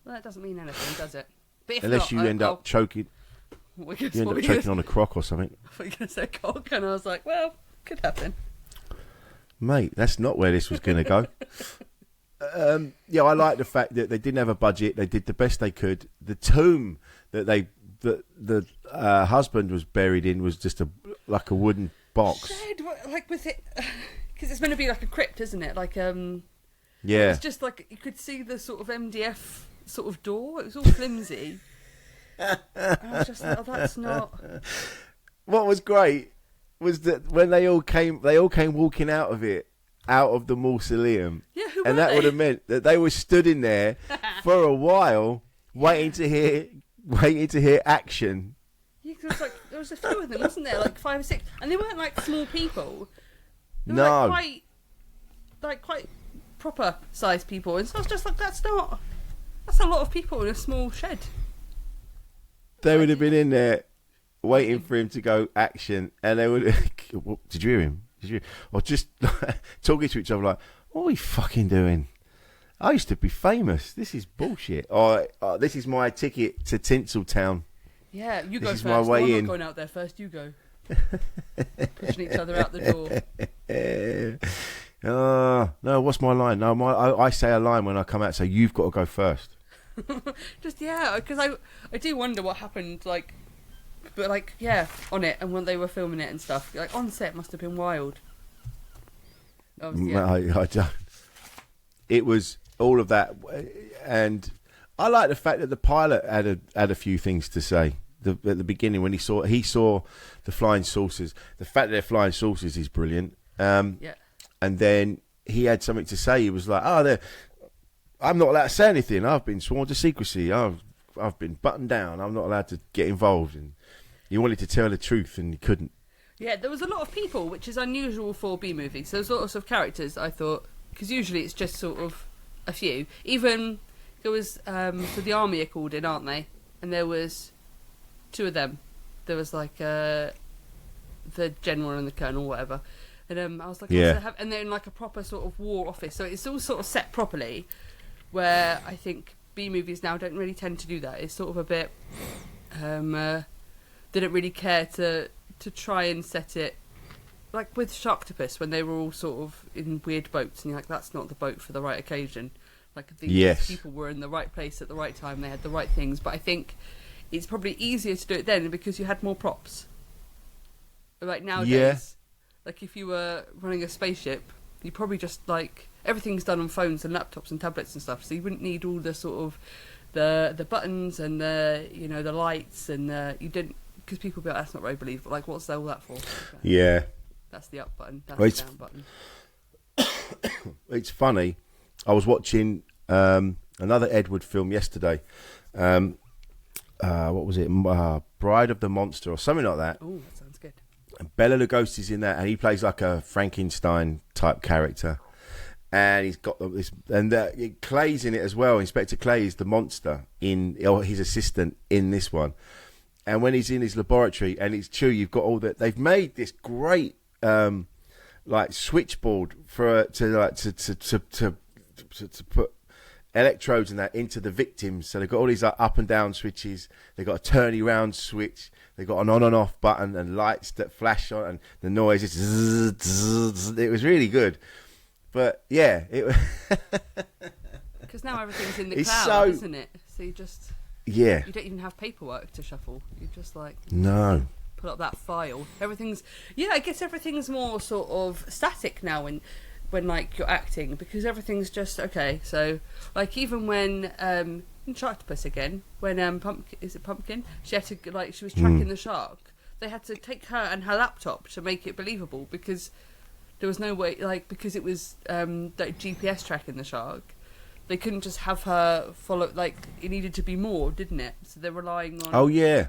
Well, that doesn't mean anything, does it? But if unless not, you end up choking. You end up choking on a croc or something. I thought you were going to say cock, and I was like, well, could happen. Mate, that's not where this was going to go. I like the fact that they didn't have a budget. They did the best they could. The tomb that the husband was buried in was just a wooden box. Shed, with it, because it's meant to be like a crypt, isn't it? Yeah. It's just you could see the sort of MDF sort of door. It was all flimsy. And I was just like, oh, that's not. What was great was that when they all came walking out of the mausoleum. Yeah, who and were that they? would have meant that they were stood in there for a while, waiting to hear action. Yeah, cause there was a few of them, wasn't there? 5 or 6, and they weren't small people. They were No. quite proper sized people, and so I was just like, that's a lot of people in a small shed. They would have been in there waiting for him to go action, and they would. Did you hear him? Or just talking to each other like, what are we fucking doing? I used to be famous. This is bullshit. Or this is my ticket to Tinseltown. Yeah, you go This is first. my way I'm in. not going out there first. You go. Pushing each other out the door. No, what's my line? No, I say a line when I come out, so you've got to go first. Just because I do wonder what happened. On it, and when they were filming it and stuff, on set must have been wild. No, I don't. It was all of that, and I like the fact that the pilot had a few things to say. At the beginning, when he saw the flying saucers, the fact that they're flying saucers is brilliant. And then he had something to say. He was like, I'm not allowed to say anything. I've been sworn to secrecy. I've been buttoned down. I'm not allowed to get involved. And he wanted to tell the truth, and he couldn't. Yeah, there was a lot of people, which is unusual for B movies. There's lots of characters, I thought, because usually it's just sort of a few. Even there was so the army are called in, aren't they? and there was two of them. There was like the general and the colonel, whatever. And I was like, and they're in like a proper sort of war office, so it's all sort of set properly. Where I think B movies now don't really tend to do that. It's sort of a bit. They don't really care to try and set it. Like with Sharktopus, when they were all sort of in weird boats, and you're like, that's not the boat for the right occasion. Like these people were in the right place at the right time, they had the right things. But I think it's probably easier to do it then because you had more props. Like nowadays, like if you were running a spaceship, you probably just like everything's done on phones and laptops and tablets and stuff. So you wouldn't need all the sort of the buttons and the the lights and you didn't because people would be like, that's not very believable. Like what's all that for? Yeah. That's the up button. That's the down button. It's funny. I was watching another Ed Wood film yesterday. What was it? Bride of the Monster or something like that. Oh, that sounds good. And Bela Lugosi's in that, and he plays like a Frankenstein type character. And he's got this, and Clay's in it as well. Inspector Clay is the monster or his assistant in this one. And when he's in his laboratory, and it's true, you've got all that. They've made this great like switchboard to put electrodes and that into the victims. So they've got all these like up and down switches. They've got a turny round switch. They've got an on and off button and lights that flash on, and the noise is zzz, zzz, zzz. It was really good. But yeah, because now everything's in the cloud, isn't it? So you just you don't even have paperwork to shuffle. You just like pull up that file. Everything's I guess everything's more sort of static now when like you're acting because everything's just okay. So like even when in Sharktopus again, when Pumpkin? She had to she was tracking the shark. They had to take her and her laptop to make it believable because there was no way because it was GPS tracking the shark. They couldn't just have her follow. It needed to be more, didn't it? So they're relying on. Oh yeah.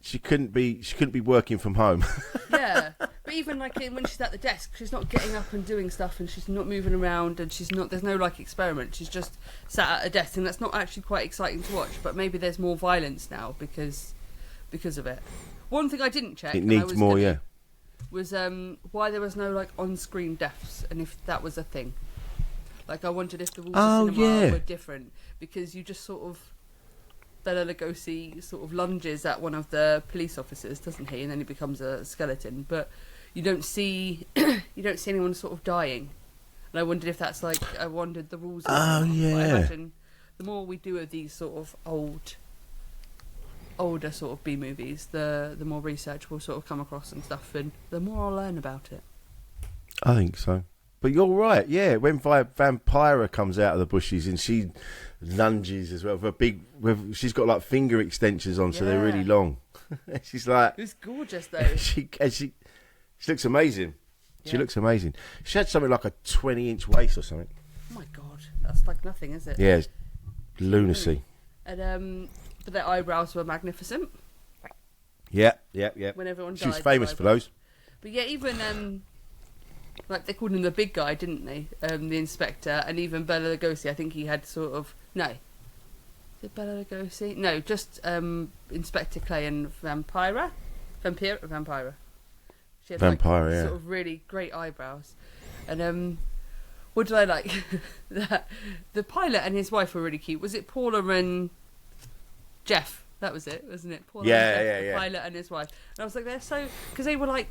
She couldn't be working from home. Yeah, but even when she's at the desk, she's not getting up and doing stuff, and she's not moving around, and she's not. There's no experiment. She's just sat at a desk, and that's not actually quite exciting to watch. But maybe there's more violence now because of it. One thing I didn't check. It needs more, was why there was no on-screen deaths, and if that was a thing. I wondered if the rules of cinema were different because you just sort of. Bela Lugosi sort of lunges at one of the police officers, doesn't he? And then he becomes a skeleton. But you don't see anyone sort of dying. And I wondered if that's I wondered the rules. Oh yeah. I imagine the more we do of these sort of older sort of B movies, the more research we'll sort of come across and stuff, and the more I'll learn about it. I think so. But you're right, yeah. When Vampira comes out of the bushes and she lunges as well she's got finger extensions on, so they're really long. She's like, it was gorgeous though. she looks amazing. She looks amazing. She had something like a 20-inch waist or something. Oh my god, that's nothing, is it? Yeah, it's lunacy. And but their eyebrows were magnificent. Yeah. When everyone died, she was famous for those. But yeah, even they called him the big guy, didn't they? The inspector, and even Bela Lugosi. I think he had sort of no. Is it Bela Lugosi? No, just Inspector Clay and Vampira. She had Vampira, sort of really great eyebrows. And what did I like? The pilot and his wife were really cute. Was it Paula and Jeff? That was it, wasn't it? Paula and Jeff, the pilot and his wife. And I was like, they're so because they were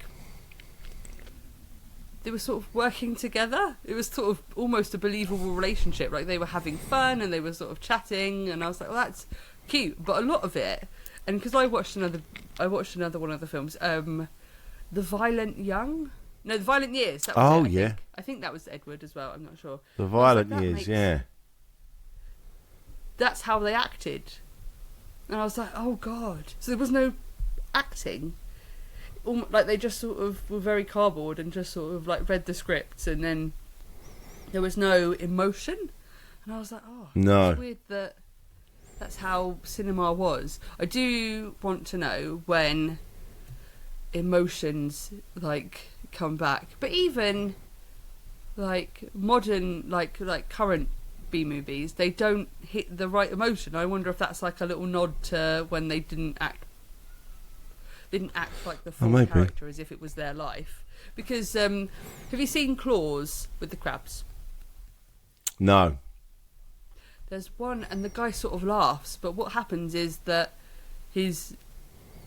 they were sort of working together. It was sort of almost a believable relationship. They were having fun and they were sort of chatting, and I was like, well, that's cute. But a lot of it, and because I watched another one of the films, The Violent Years. That was it, I think that was Edward as well. I'm not sure. The Violent Years, yeah. That's how they acted, and I was like, oh god. So there was no acting. They just sort of were very cardboard and just sort of read the scripts, and then there was no emotion, and I was like, oh, no. It's weird that's how cinema was. I do want to know when emotions come back, but even modern current B movies, they don't hit the right emotion. I wonder if that's like a little nod to when they didn't act like the full character as if it was their life. Because have you seen Claws with the crabs? No. There's one, and the guy sort of laughs, but what happens is that his,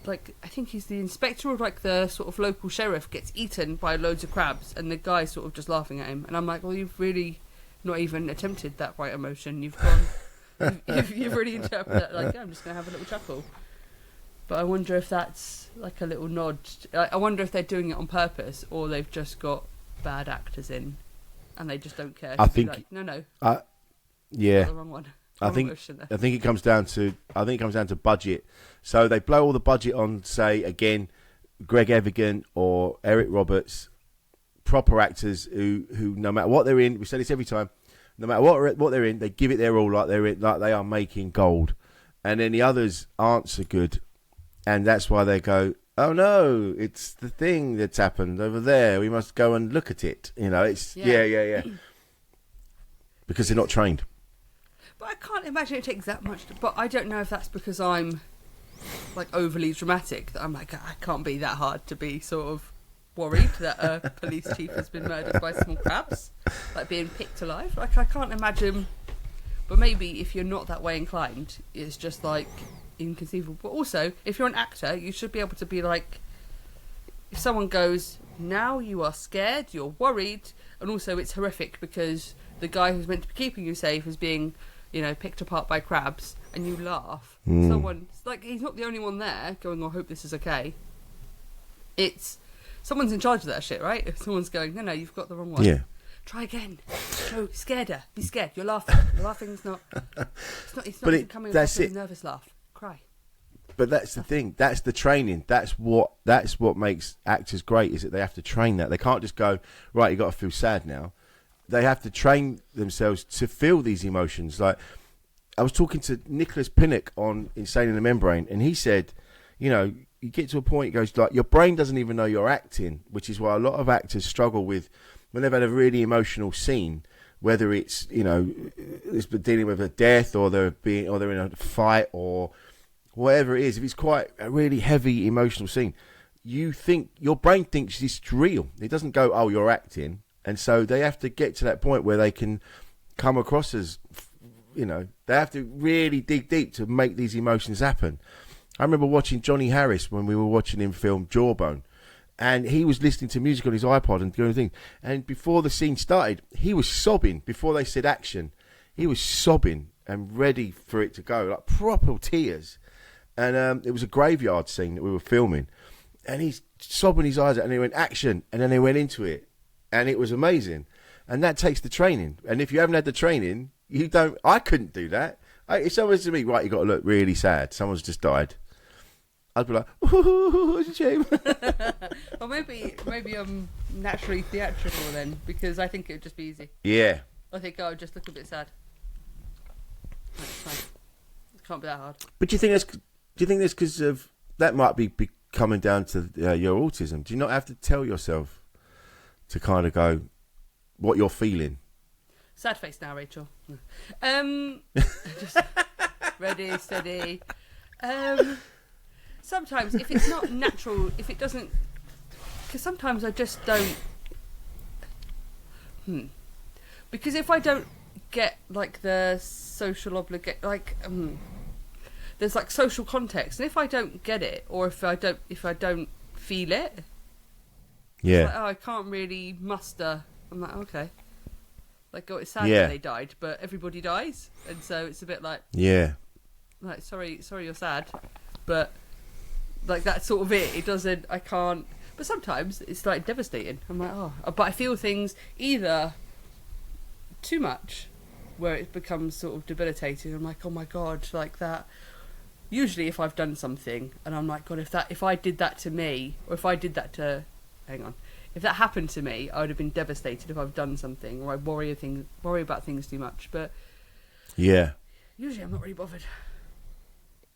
like, I think he's the inspector or like the sort of local sheriff gets eaten by loads of crabs, and the guy's sort of just laughing at him. And I'm like, well, you've really not even attempted that right emotion. You've gone, you've really interpreted that like, yeah, I'm just going to have a little chuckle. But I wonder if that's like a little nod. I wonder if they're doing it on purpose, or they've just got bad actors in, and they just don't care. I think like, no. Yeah. The wrong one. I think it comes down to budget. So they blow all the budget on, say again, Greg Evigan or Eric Roberts, proper actors who no matter what they're in, we say this every time, no matter what they're in, they give it their all, like they are making gold, and then the others aren't so good, and that's why they go, oh no, it's the thing that's happened over there. We must go and look at it. It's yeah. Because they're not trained. But I can't imagine it takes that much. But I don't know if that's because I'm like overly dramatic. That I'm like, I can't be that hard to be sort of worried that a police chief has been murdered by small crabs, like being picked alive. Like I can't imagine. But maybe if you're not that way inclined, it's just like inconceivable. But also, if you're an actor, you should be able to be like, if someone goes, now you are scared, you're worried, and also it's horrific because the guy who's meant to be keeping you safe is being, picked apart by crabs, and you laugh. Someone's like, he's not the only one there going, I hope this is okay. It's someone's in charge of that shit, right? If someone's going, no, you've got the wrong one. Yeah. Try again. No, scared her. Be scared. You're laughing. You're laughing's not. It's not even coming across as a nervous laugh. Cry. But that's the thing. That's the training. That's what makes actors great. Is that they have to train that. They can't just go, right, you got to feel sad now. They have to train themselves to feel these emotions. Like I was talking to Nicholas Pinnock on Insane in the Membrane, and he said, you get to a point, it goes like your brain doesn't even know you're acting, which is why a lot of actors struggle with when they've had a really emotional scene, whether it's it's dealing with a death or they're in a fight or whatever it is. If it's quite a really heavy emotional scene, you think your brain thinks it's real. It doesn't go, oh, you're acting. And so they have to get to that point where they can come across as, they have to really dig deep to make these emotions happen. I remember watching Johnny Harris when we were watching him film Jawbone, and he was listening to music on his iPod and doing things. And before the scene started, he was sobbing. Before they said action, he was sobbing and ready for it to go, like proper tears. And it was a graveyard scene that we were filming, and he's sobbing his eyes out, and he went action, and then they went into it. And it was amazing. And that takes the training. And if you haven't had the training, I couldn't do that. If someone said to me, right, you've got to look really sad, someone's just died, I'd be like, ooh, it's a shame. Well, maybe I'm naturally theatrical then, because I think it would just be easy. Yeah. I think I would just look a bit sad. That's fine. It can't be that hard. But do you think that's because of, that might be coming down to your autism? Do you not have to tell yourself to kind of go what you're feeling? Sad face now, Rachel. Just ready, steady. Sometimes if it's not natural, if it doesn't, because sometimes I just don't. Because if I don't get like the social obligation, there's like social context, and if I don't get it, or if I don't feel it. Yeah. Like, I can't really muster. I'm like, okay. Like, it's sad that they died, but everybody dies, and so it's a bit like, like sorry, you're sad, but like that's sort of it. It doesn't. I can't. But sometimes it's like devastating. I'm like, but I feel things either too much, where it becomes sort of debilitating. I'm like, oh my god, like that. Usually, if I've done something, and I'm like, God, if I did that to me, or if I did that to. If that happened to me, I would have been devastated if I've done something, or I worry about things too much. But usually I'm not really bothered.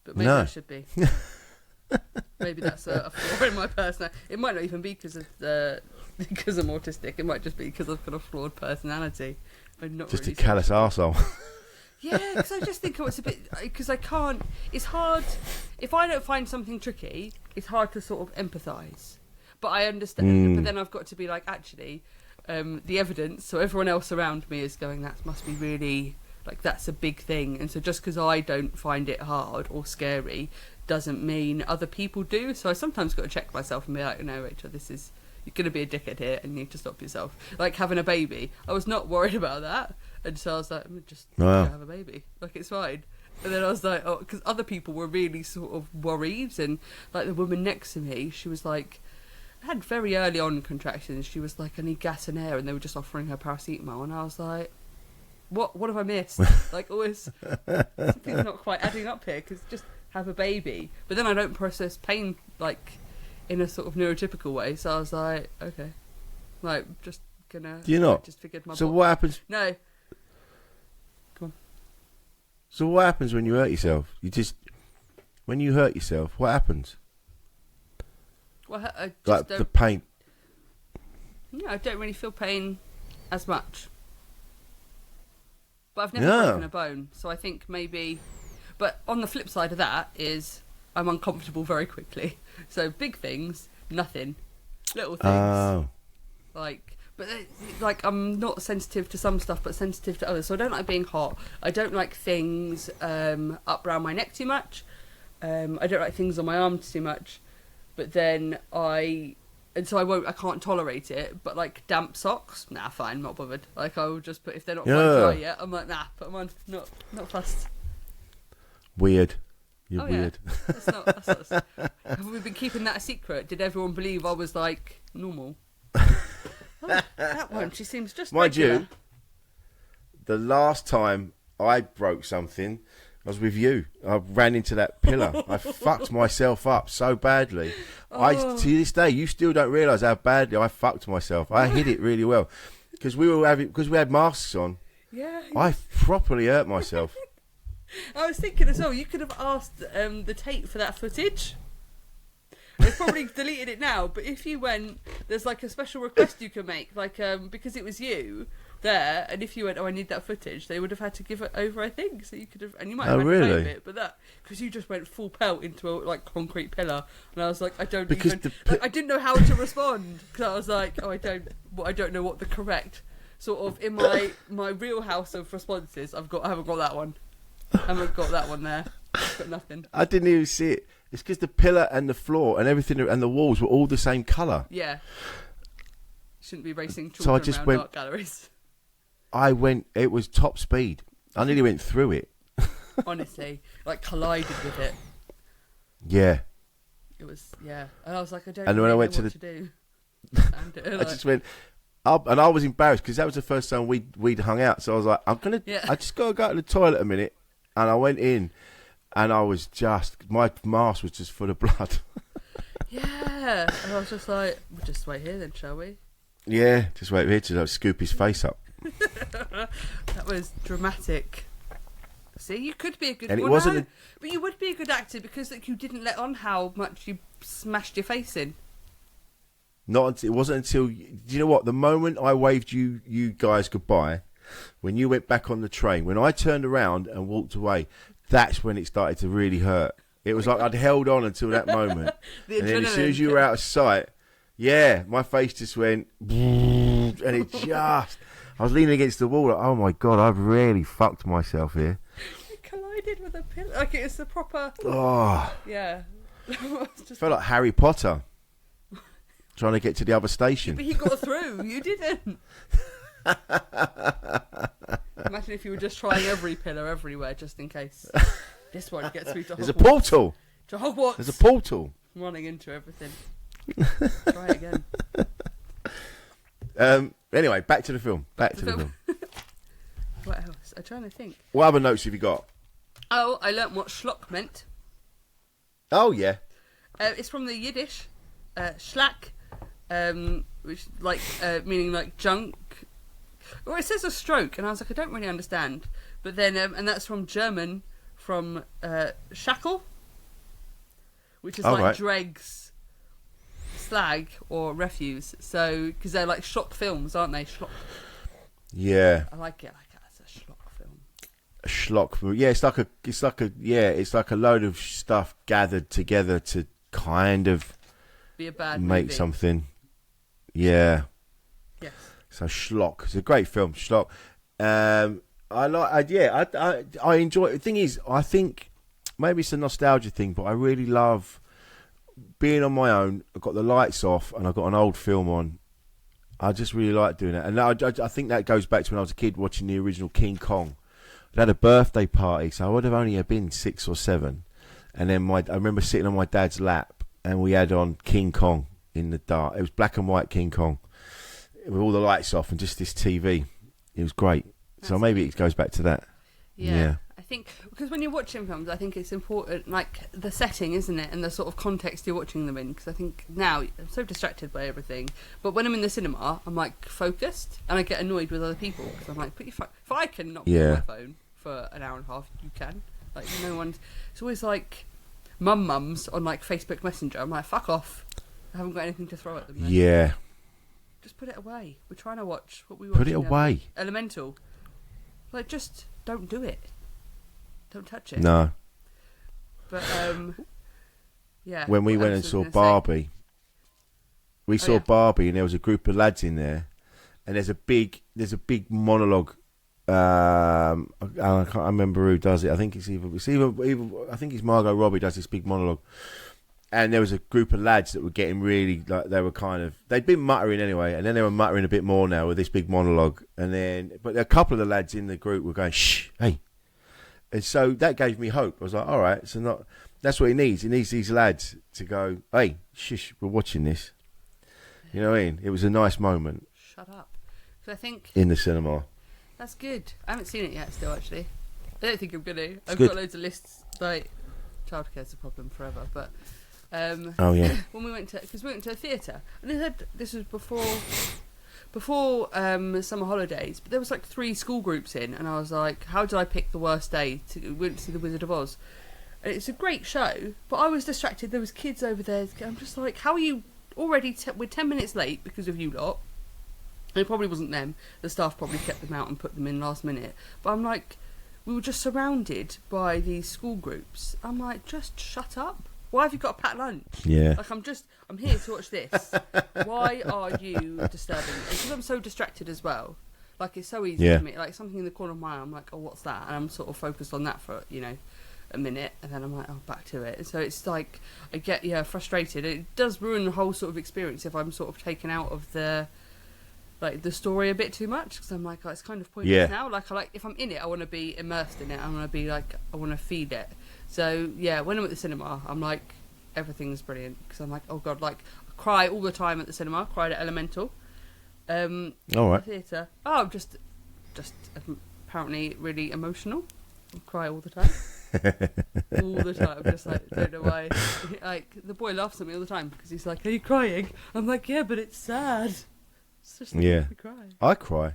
But maybe I should be. Maybe that's a flaw in my personality. It might not even be because I'm autistic. It might just be because I've got a flawed personality, I'm not Just really a callous arsehole. Yeah, because I just think it's a bit... Because I can't... It's hard... If I don't find something tricky, it's hard to sort of empathise. But I understand. But then I've got to be like, actually, the evidence, so everyone else around me is going, that must be really... Like, that's a big thing. And so just because I don't find it hard or scary doesn't mean other people do. So I sometimes got to check myself and be like, no, Rachel, this is... You're going to be a dickhead here and you need to stop yourself. Like having a baby. I was not worried about that. And so I was like, just have a baby. Like, it's fine. And then I was like, oh, because other people were really sort of worried. And like the woman next to me, she was like... I had very early on contractions. She was like, I need gas and air. And they were just offering her paracetamol. And I was like... What have I missed? Like, always, something's not quite adding up here, because just have a baby. But then I don't process pain, like, in a sort of neurotypical way. So I was like, okay. Like, just gonna... Do you not? Just figured my... So what happens... No. Come on. So what happens when you hurt yourself? When you hurt yourself, what happens? Well, I just like don't... the pain. Yeah, I don't really feel pain as much. But I've never broken a bone, so I think maybe... But on the flip side of that is I'm uncomfortable very quickly. So big things, nothing. Little things, like... But like I'm not sensitive to some stuff, but sensitive to others. So I don't like being hot. I don't like things up around my neck too much. I don't like things on my arms too much. But then And so I can't tolerate it, but like damp socks, nah, fine, not bothered. Like I will just put, if they're not quite dry yet, I'm like, nah, put them on, not fussed. Weird. You're weird. Yeah. That's not, have we been keeping that a secret? Did everyone believe I was like normal? That one, she seems just Mind regular. you, the last time I broke something, I was with you. I ran into that pillar. I fucked myself up so badly. To this day, you still don't realise how badly I fucked myself. I hid it really well because we had masks on. Yeah. I properly hurt myself. I was thinking as well. You could have asked the tape for that footage. They've probably deleted it now. But if you went, there's like a special request you can make, like because it was you there, and if you went, I need that footage, they would have had to give it over, I think. So you could have, and you might have had to pay a bit, but that, because you just went full pelt into a like concrete pillar, and I was like, I didn't know how to respond, because I was like, I don't know what the correct sort of in my real house of responses. I haven't got that one. I haven't got that one there. I've got nothing. I didn't even see it. It's because the pillar and the floor and everything and the walls were all the same colour. Yeah. Shouldn't be racing children around art galleries. It was top speed. I nearly went through it. Honestly, like collided with it. Yeah. It was, yeah. And I was like, I don't know what to do. I just went up, and I was embarrassed because that was the first time we'd hung out. So I was like, I just got to go to the toilet a minute. And I went in, and my mask was just full of blood. Yeah. And I was just like, we'll just wait here then, shall we? Yeah, just wait here to scoop his face up. That was dramatic. See, you could be a good... And it wasn't... But you would be a good actor because like, you didn't let on how much you smashed your face in. It wasn't until... Do you know what? The moment I waved you guys goodbye, when you went back on the train, when I turned around and walked away, that's when it started to really hurt. It was like I'd held on until that moment. And then as soon as you were out of sight, yeah, my face just went... And it just... I was leaning against the wall like, oh my God, I've really fucked myself here. You collided with a pillar. Like, it's the proper... Oh. Yeah. Felt like Harry Potter. Trying to get to the other station. But he got through. You didn't. Imagine if you were just trying every pillar everywhere just in case this one gets through to Hogwarts. There's a portal. To Hogwarts. There's a portal. Running into everything. Try again. Anyway, back to the film. Back to the film. What else? I'm trying to think. What other notes have you got? Oh, I learnt what schlock meant. Oh, yeah. It's from the Yiddish, schlack, which like meaning like junk. Or it says a stroke, and I was like, I don't really understand. But then, and that's from German, from shackle, which is like dregs, slag, or refuse. So, because they're like schlock films, aren't they? Schlock. Yeah. I like it as a schlock film. A schlock movie. Yeah, it's like a load of stuff gathered together to kind of Be a bad make movie. something. Yeah. Yes. So Schlock. It's a great film, Schlock. I enjoy it. The thing is, I think maybe it's a nostalgia thing, but I really love being on my own. I've got the lights off and I've got an old film on. I just really like doing it. And I think that goes back to when I was a kid watching the original King Kong. I had a birthday party, so I would have only been 6 or 7. And then I remember sitting on my dad's lap and we had on King Kong in the dark. It was black and white King Kong with all the lights off and just this TV. It was great. So maybe it goes back to that. Yeah. I think because when you're watching films, I think it's important, like the setting, isn't it, and the sort of context you're watching them in. Because I think now I'm so distracted by everything. But when I'm in the cinema, I'm like focused, and I get annoyed with other people because I'm like, put your phone. If I can not put my phone for an hour and a half, you can. Like no one's. It's always like mums on like Facebook Messenger. I'm like, fuck off. I haven't got anything to throw at them. Then. Yeah. Just put it away. We're trying to watch what we watch. Put it away. Elemental. Like just don't do it. Don't touch it. No. But yeah. When we went and saw Barbie, we saw Barbie, and there was a group of lads in there, and there's a big monologue. I can't remember who does it. I think it's either I think it's Margot Robbie does this big monologue, and there was a group of lads that were getting really like they'd been muttering anyway, and then they were muttering a bit more now with this big monologue, but a couple of the lads in the group were going shh, hey. And so that gave me hope. I was like, all right, that's what he needs. He needs these lads to go, hey, shush, we're watching this. You know what I mean? It was a nice moment. Shut up. So I think in the cinema. That's good. I haven't seen it yet still, actually. I don't think I'm going to. I've good. got loads of lists. Like, childcare's a problem forever. But oh, yeah. when we went to a theatre, and they said this was before summer holidays, but there was like 3 school groups in, and I was like, how did I pick the worst day to went to see The Wizard of Oz? And it's a great show, but I was distracted. There was kids over there. I'm just like, how are you already we're 10 minutes late because of you lot? And it probably wasn't them. The staff probably kept them out and put them in last minute. But I'm like, we were just surrounded by these school groups. I'm like, just shut up. Why have you got a packed lunch? Yeah. Like, I'm here to watch this. Why are you disturbing me? Because I'm so distracted as well. Like, it's so easy for me. Like, something in the corner of my eye, I'm like, oh, what's that? And I'm sort of focused on that for, a minute. And then I'm like, oh, back to it. And so it's like, I get, frustrated. It does ruin the whole sort of experience if I'm sort of taken out of the story a bit too much. Because I'm like, oh, it's kind of pointless now. Like, if I'm in it, I want to be immersed in it. I want to be like, I want to feed it. So, yeah, when I'm at the cinema, I'm like, everything's brilliant. Because I'm like, oh, God, like, I cry all the time at the cinema. I cried at Elemental. All right. Theatre. Oh, I'm just apparently really emotional. I cry all the time. All the time. I'm just like, don't know why. Like, the boy laughs at me all the time because he's like, are you crying? I'm like, yeah, but it's sad. It's just yeah. Cry. I cry.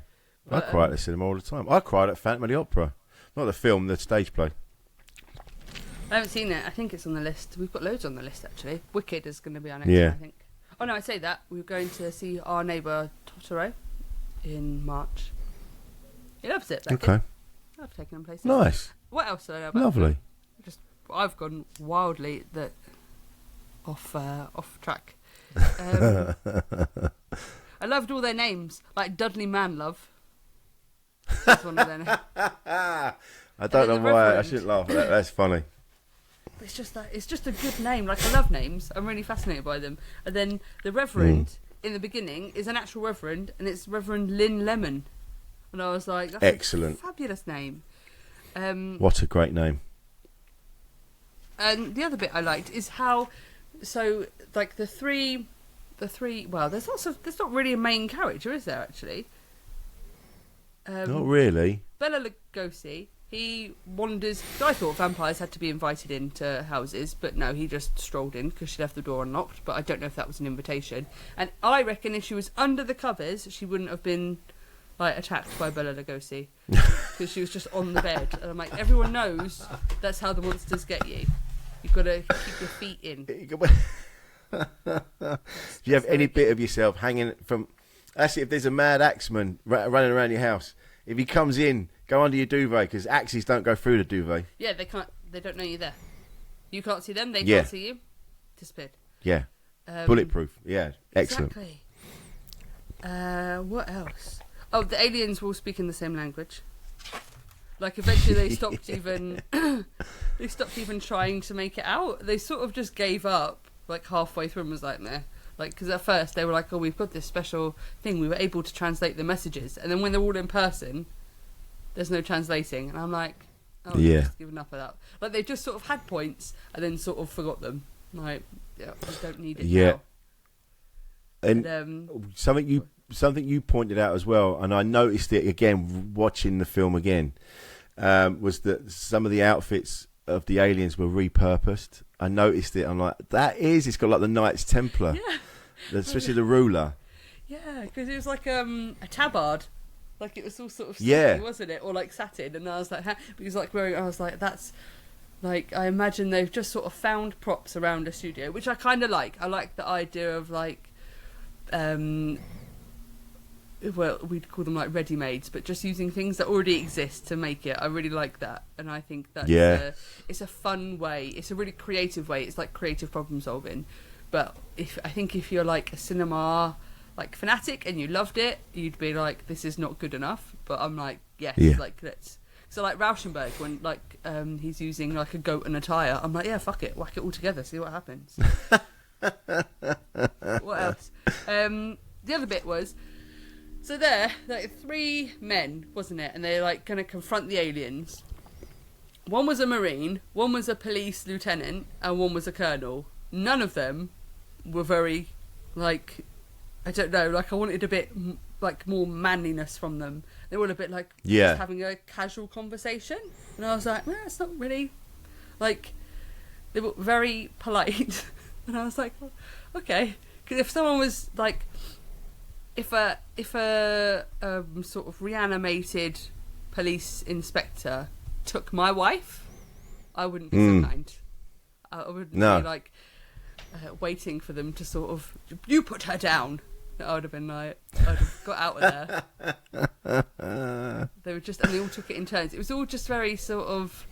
But, I cry at the cinema all the time. I cried at Phantom of the Opera. Not the film, the stage play. I haven't seen it. I think it's on the list. We've got loads on the list, actually. Wicked is going to be our next one, I think. Oh, no, I say that. We're going to see Our Neighbour Totoro in March. He loves it. Okay. I've taken him places. Nice. What else do I know about Lovely. I've gone wildly off track. I loved all their names. Like Dudley Manlove. That's one of their names. I don't know why. I shouldn't laugh at that. That's funny. It's just a good name. Like, I love names. I'm really fascinated by them. And then the Reverend in the beginning is an actual Reverend, and it's Reverend Lynn Lemon. And I was like, that's excellent, a fabulous name. What a great name. And the other bit I liked is how, so like the three. Well, there's not really a main character, is there actually? Not really. Bela Lugosi. He wanders. I thought vampires had to be invited into houses, but no, he just strolled in because she left the door unlocked. But I don't know if that was an invitation. And I reckon if she was under the covers, she wouldn't have been like attacked by Bela Lugosi because she was just on the bed. And I'm like, everyone knows that's how the monsters get you. You've got to keep your feet in. Do you have any bit of yourself hanging from That's it. If there's a mad axeman running around your house, if he comes in, go under your duvet because axes don't go through the duvet. Yeah, they can't. They don't know you're there. You can't see them. They Yeah. can't see you. Disappeared. Yeah. Bulletproof. Yeah. Excellent. Exactly. What else? Oh, the aliens will speak in the same language. Like eventually they stopped even they stopped even trying to make it out. They sort of just gave up like halfway through and was like, nah. Like, because at first they were like, oh, we've got this special thing. We were able to translate the messages. And then when they're all in person, there's no translating. And I'm like, oh, Yeah. I've just given up on that. Like, they just sort of had points and then sort of forgot them. Like, yeah, I don't need it Yeah. now. And But, something you pointed out as well, and I noticed it again watching the film again, was that some of the outfits of the aliens were repurposed. I noticed it. I'm like, it's got like the Knights Templar, yeah. especially the ruler. Yeah, because it was like a tabard. Like, it was all sort of Yeah. silky, wasn't it? Or like satin. And I was like, he was like wearing, I was like, that's... Like, I imagine they've just sort of found props around a studio, which I kind of like. I like the idea of, like, well, we'd call them, like, ready-mades, but just using things that already exist to make it. I really like that. And I think that's it's a fun way. It's a really creative way. It's, like, creative problem-solving. But I think if you're, like, a cinema, like, fanatic and you loved it, you'd be like, this is not good enough. But I'm like, yes, like, let's... So like Rauschenberg, when like he's using like a goat and a tyre, I'm like, yeah, fuck it, whack it all together, see what happens. What else? The other bit was, so there, like 3 men, wasn't it? And they're like going to confront the aliens. One was a Marine, one was a police lieutenant, and one was a colonel. None of them were very, like, I don't know, like I wanted a bit like more manliness from them. They were a bit like just having a casual conversation, and I was like, well, it's not really, like, they were very polite, and I was like, well, okay, because if someone was like, if a sort of reanimated police inspector took my wife, I wouldn't be so kind. I wouldn't be like waiting for them to sort of, you put her down. I would have been like, I'd have got out of there. They were just, and they all took it in turns. It was all just very sort of,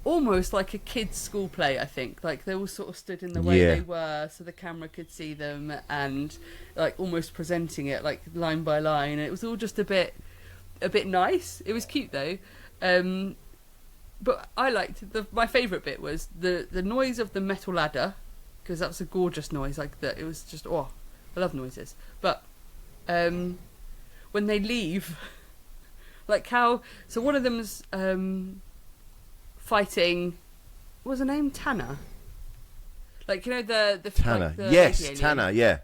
almost like a kid's school play, I think. Like, they all sort of stood in the way they were so the camera could see them, and like almost presenting it like line by line. And it was all just a bit nice. It was cute though. But I liked, my favourite bit was the noise of the metal ladder, because that was a gorgeous noise. Like, that, it was just, I love noises. But when they leave, like how... So one of them's fighting... What was her name? Tanner? Like, you know, the Tanner. like the Yes, alien. Tanner, yeah.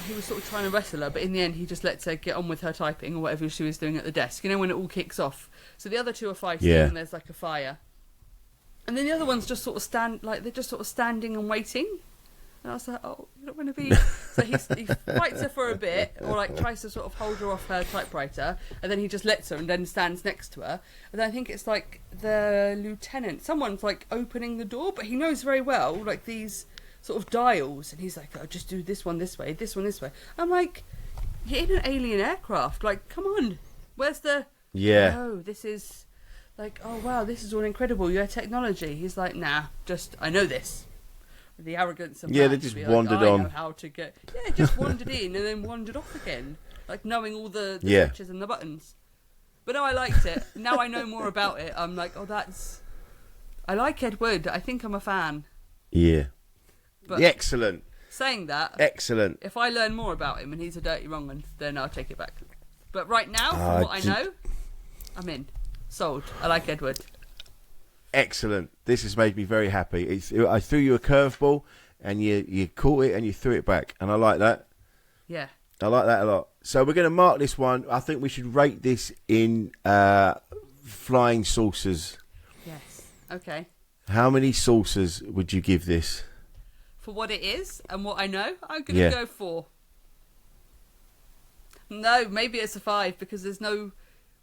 He was sort of trying to wrestle her, but in the end he just lets her get on with her typing or whatever she was doing at the desk. You know, when it all kicks off. So the other two are fighting and there's like a fire. And then the other one's just sort of they're just sort of standing and waiting. And I was like, oh, you don't want to be... So he fights her for a bit, or like tries to sort of hold her off her typewriter, and then he just lets her and then stands next to her. And then I think it's like the lieutenant, someone's like opening the door, but he knows very well like these sort of dials, and he's like, oh, just do this one this way, this one this way. I'm like, you're in an alien aircraft, like, come on, where's the... Yeah. Oh, this is like, oh wow, this is all incredible, your technology. He's like, nah, just, I know this. The arrogance of they man just to be wandered like, I on. know how to get... Yeah, just wandered in and then wandered off again, like knowing all the Yeah. switches and the buttons. But no, I liked it. Now I know more about it. I'm like, oh, that's... I like Ed Wood. I think I'm a fan. Yeah. But Excellent. saying that, Excellent. if I learn more about him and he's a dirty wrong one, then I'll take it back. But right now, from what I know, I'm in. Sold. I like Ed Wood. Excellent. This has made me very happy. I threw you a curveball, and you caught it and you threw it back, and I like that. Yeah. I like that a lot. So we're going to mark this one. I think we should rate this in flying saucers. Yes. Okay. How many saucers would you give this? For what it is and what I know, I'm going to go 4. No, maybe it's a 5 because there's no...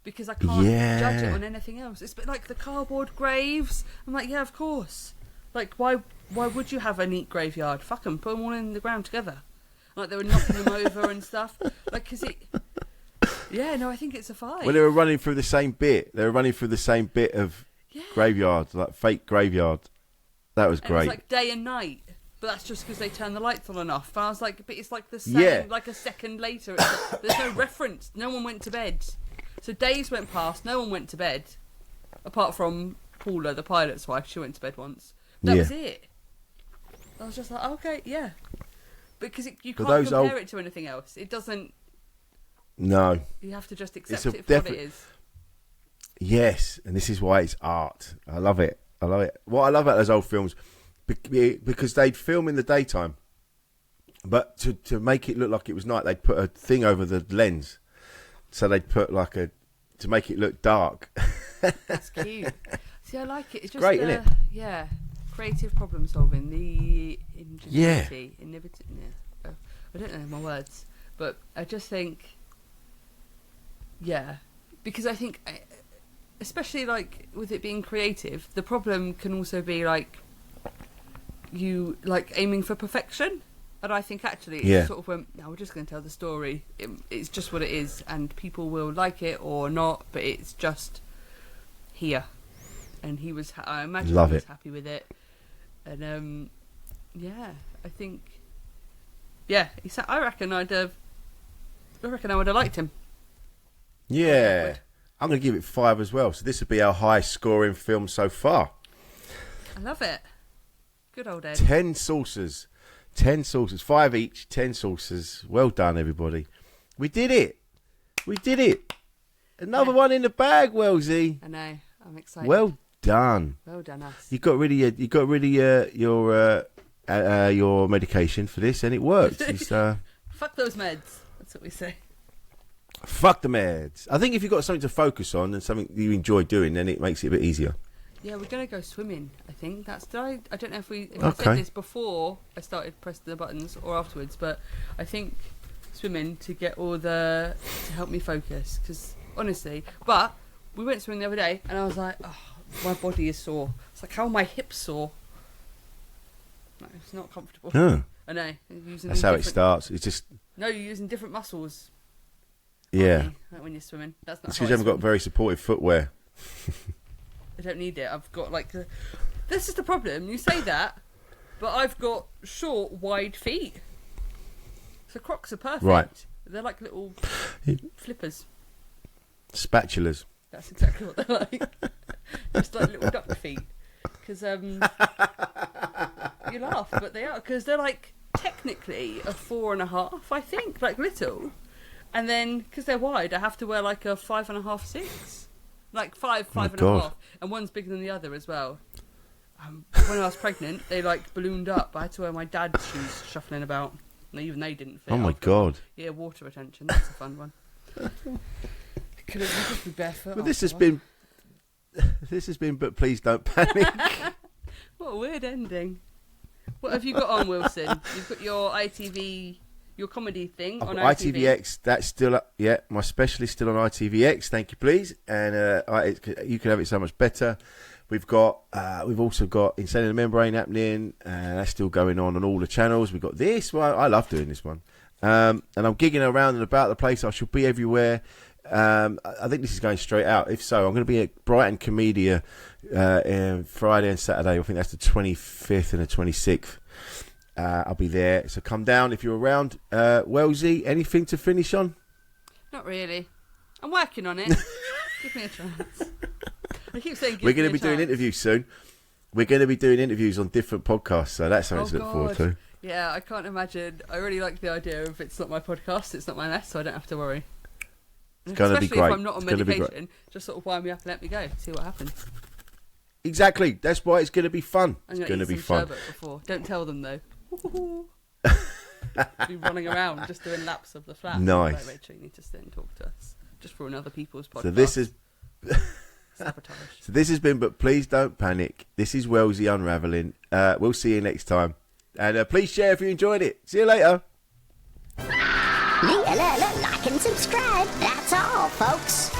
Because I can't judge it on anything else. It's a bit like the cardboard graves. I'm like, yeah, of course. Like, why would you have a neat graveyard? Fuck them, put them all in the ground together. Like they were knocking them over and stuff. Like, cause it. Yeah, no, I think it's a 5. Well, they were running through the same bit. They were running through the same bit of graveyard, like fake graveyard. That was great. It was like day and night, but that's just because they turn the lights on and off. But I was like, but it's like the same, like a second later. There's no reference. No one went to bed. So days went past. No one went to bed, apart from Paula, the pilot's wife. She went to bed once. That was it. I was just like, okay, yeah, because you can't compare it to anything else. It doesn't. No. You have to just accept it for what it is. Yes, and this is why it's art. I love it. What I love about those old films, because they'd film in the daytime, but to make it look like it was night, they'd put a thing over the lens. So they'd put to make it look dark. That's cute. See, I like it. It's just great, isn't it? Yeah. Creative problem solving, the ingenuity, I don't know my words, but I just think, because I think, especially like with it being creative, the problem can also be like you like aiming for perfection, and I think actually it's sort of went, no, we're just going to tell the story. It's just what it is, and people will like it or not, but it's just here. And he was, I imagine he was happy with it. And I think, he said, I reckon I would have liked him. Yeah, I'm going to give it 5 as well. So this would be our highest scoring film so far. I love it. Good old Ed. 10 saucers, 5 each, 10 saucers. Well done, everybody. We did it. Another one in the bag, Wellsy. I know. I'm excited. Well done. Well done, us. You got rid of your medication for this, and it worked. Fuck those meds. That's what we say. Fuck the meds. I think if you've got something to focus on and something you enjoy doing, then it makes it a bit easier. Yeah, we're gonna go swimming. I think I don't know if I said this before I started pressing the buttons or afterwards, but I think swimming to help me focus. Because honestly, but we went swimming the other day, and I was like, oh, my body is sore. It's like, how are my hips sore? No, it's not comfortable. Oh. I know. That's how it starts. It's just... No, you're using different muscles. Yeah. Like when you're swimming. That's not it's because you haven't got very supportive footwear. I don't need it. I've got this is the problem. You say that, but I've got short, wide feet. So Crocs are perfect. Right. They're like little flippers. Spatulas. That's exactly what they're like. Just like little duck feet. Because you laugh, but they are. Because they're like technically a 4.5, I think, like little. And then because they're wide, I have to wear like a 5.5, 6, like 5.5, and one's bigger than the other as well. When I was pregnant, they like ballooned up. I had to wear my dad's shoes shuffling about. And even they didn't fit. Oh my god! Yeah, water retention. That's a fun one. Could have just be barefoot. Well, this has been, but please don't panic. What a weird ending. What have you got on, Wilson? You've got your ITV, your comedy thing on ITV. ITVX. That's still up. Yeah, my special is still on ITVX. Thank you, please. And you can have it so much better. We've also got Insane in the Membrane happening. That's still going on all the channels. We've got this one. I love doing this one. And I'm gigging around and about the place. I shall be everywhere. I think this is going straight out. If so, I'm going to be at Brighton Comedia Friday and Saturday. I think that's the 25th and the 26th. I'll be there. So come down if you're around. Wellsy, anything to finish on? Not really. I'm working on it. Give me a chance. I keep saying we're going to be doing interviews soon. We're going to be doing interviews on different podcasts, so that's something to look forward to. Yeah, I can't imagine. I really like the idea of it's not my podcast, it's not my mess, so I don't have to worry. It's going to be great. Especially if I'm not on medication, just sort of wind me up and let me go, see what happens. Exactly. That's why it's going to be fun. It's going to be fun. Before. Don't tell them though. Be running around just doing laps of the flat. Nice. Like, Rachel, you need to sit and talk to us just for other people's podcast. So this is sabotage. So this has been, but please don't panic. This is Wellsy Unraveling. We'll see you next time, and please share if you enjoyed it. See you later. Like and subscribe. That's all, folks.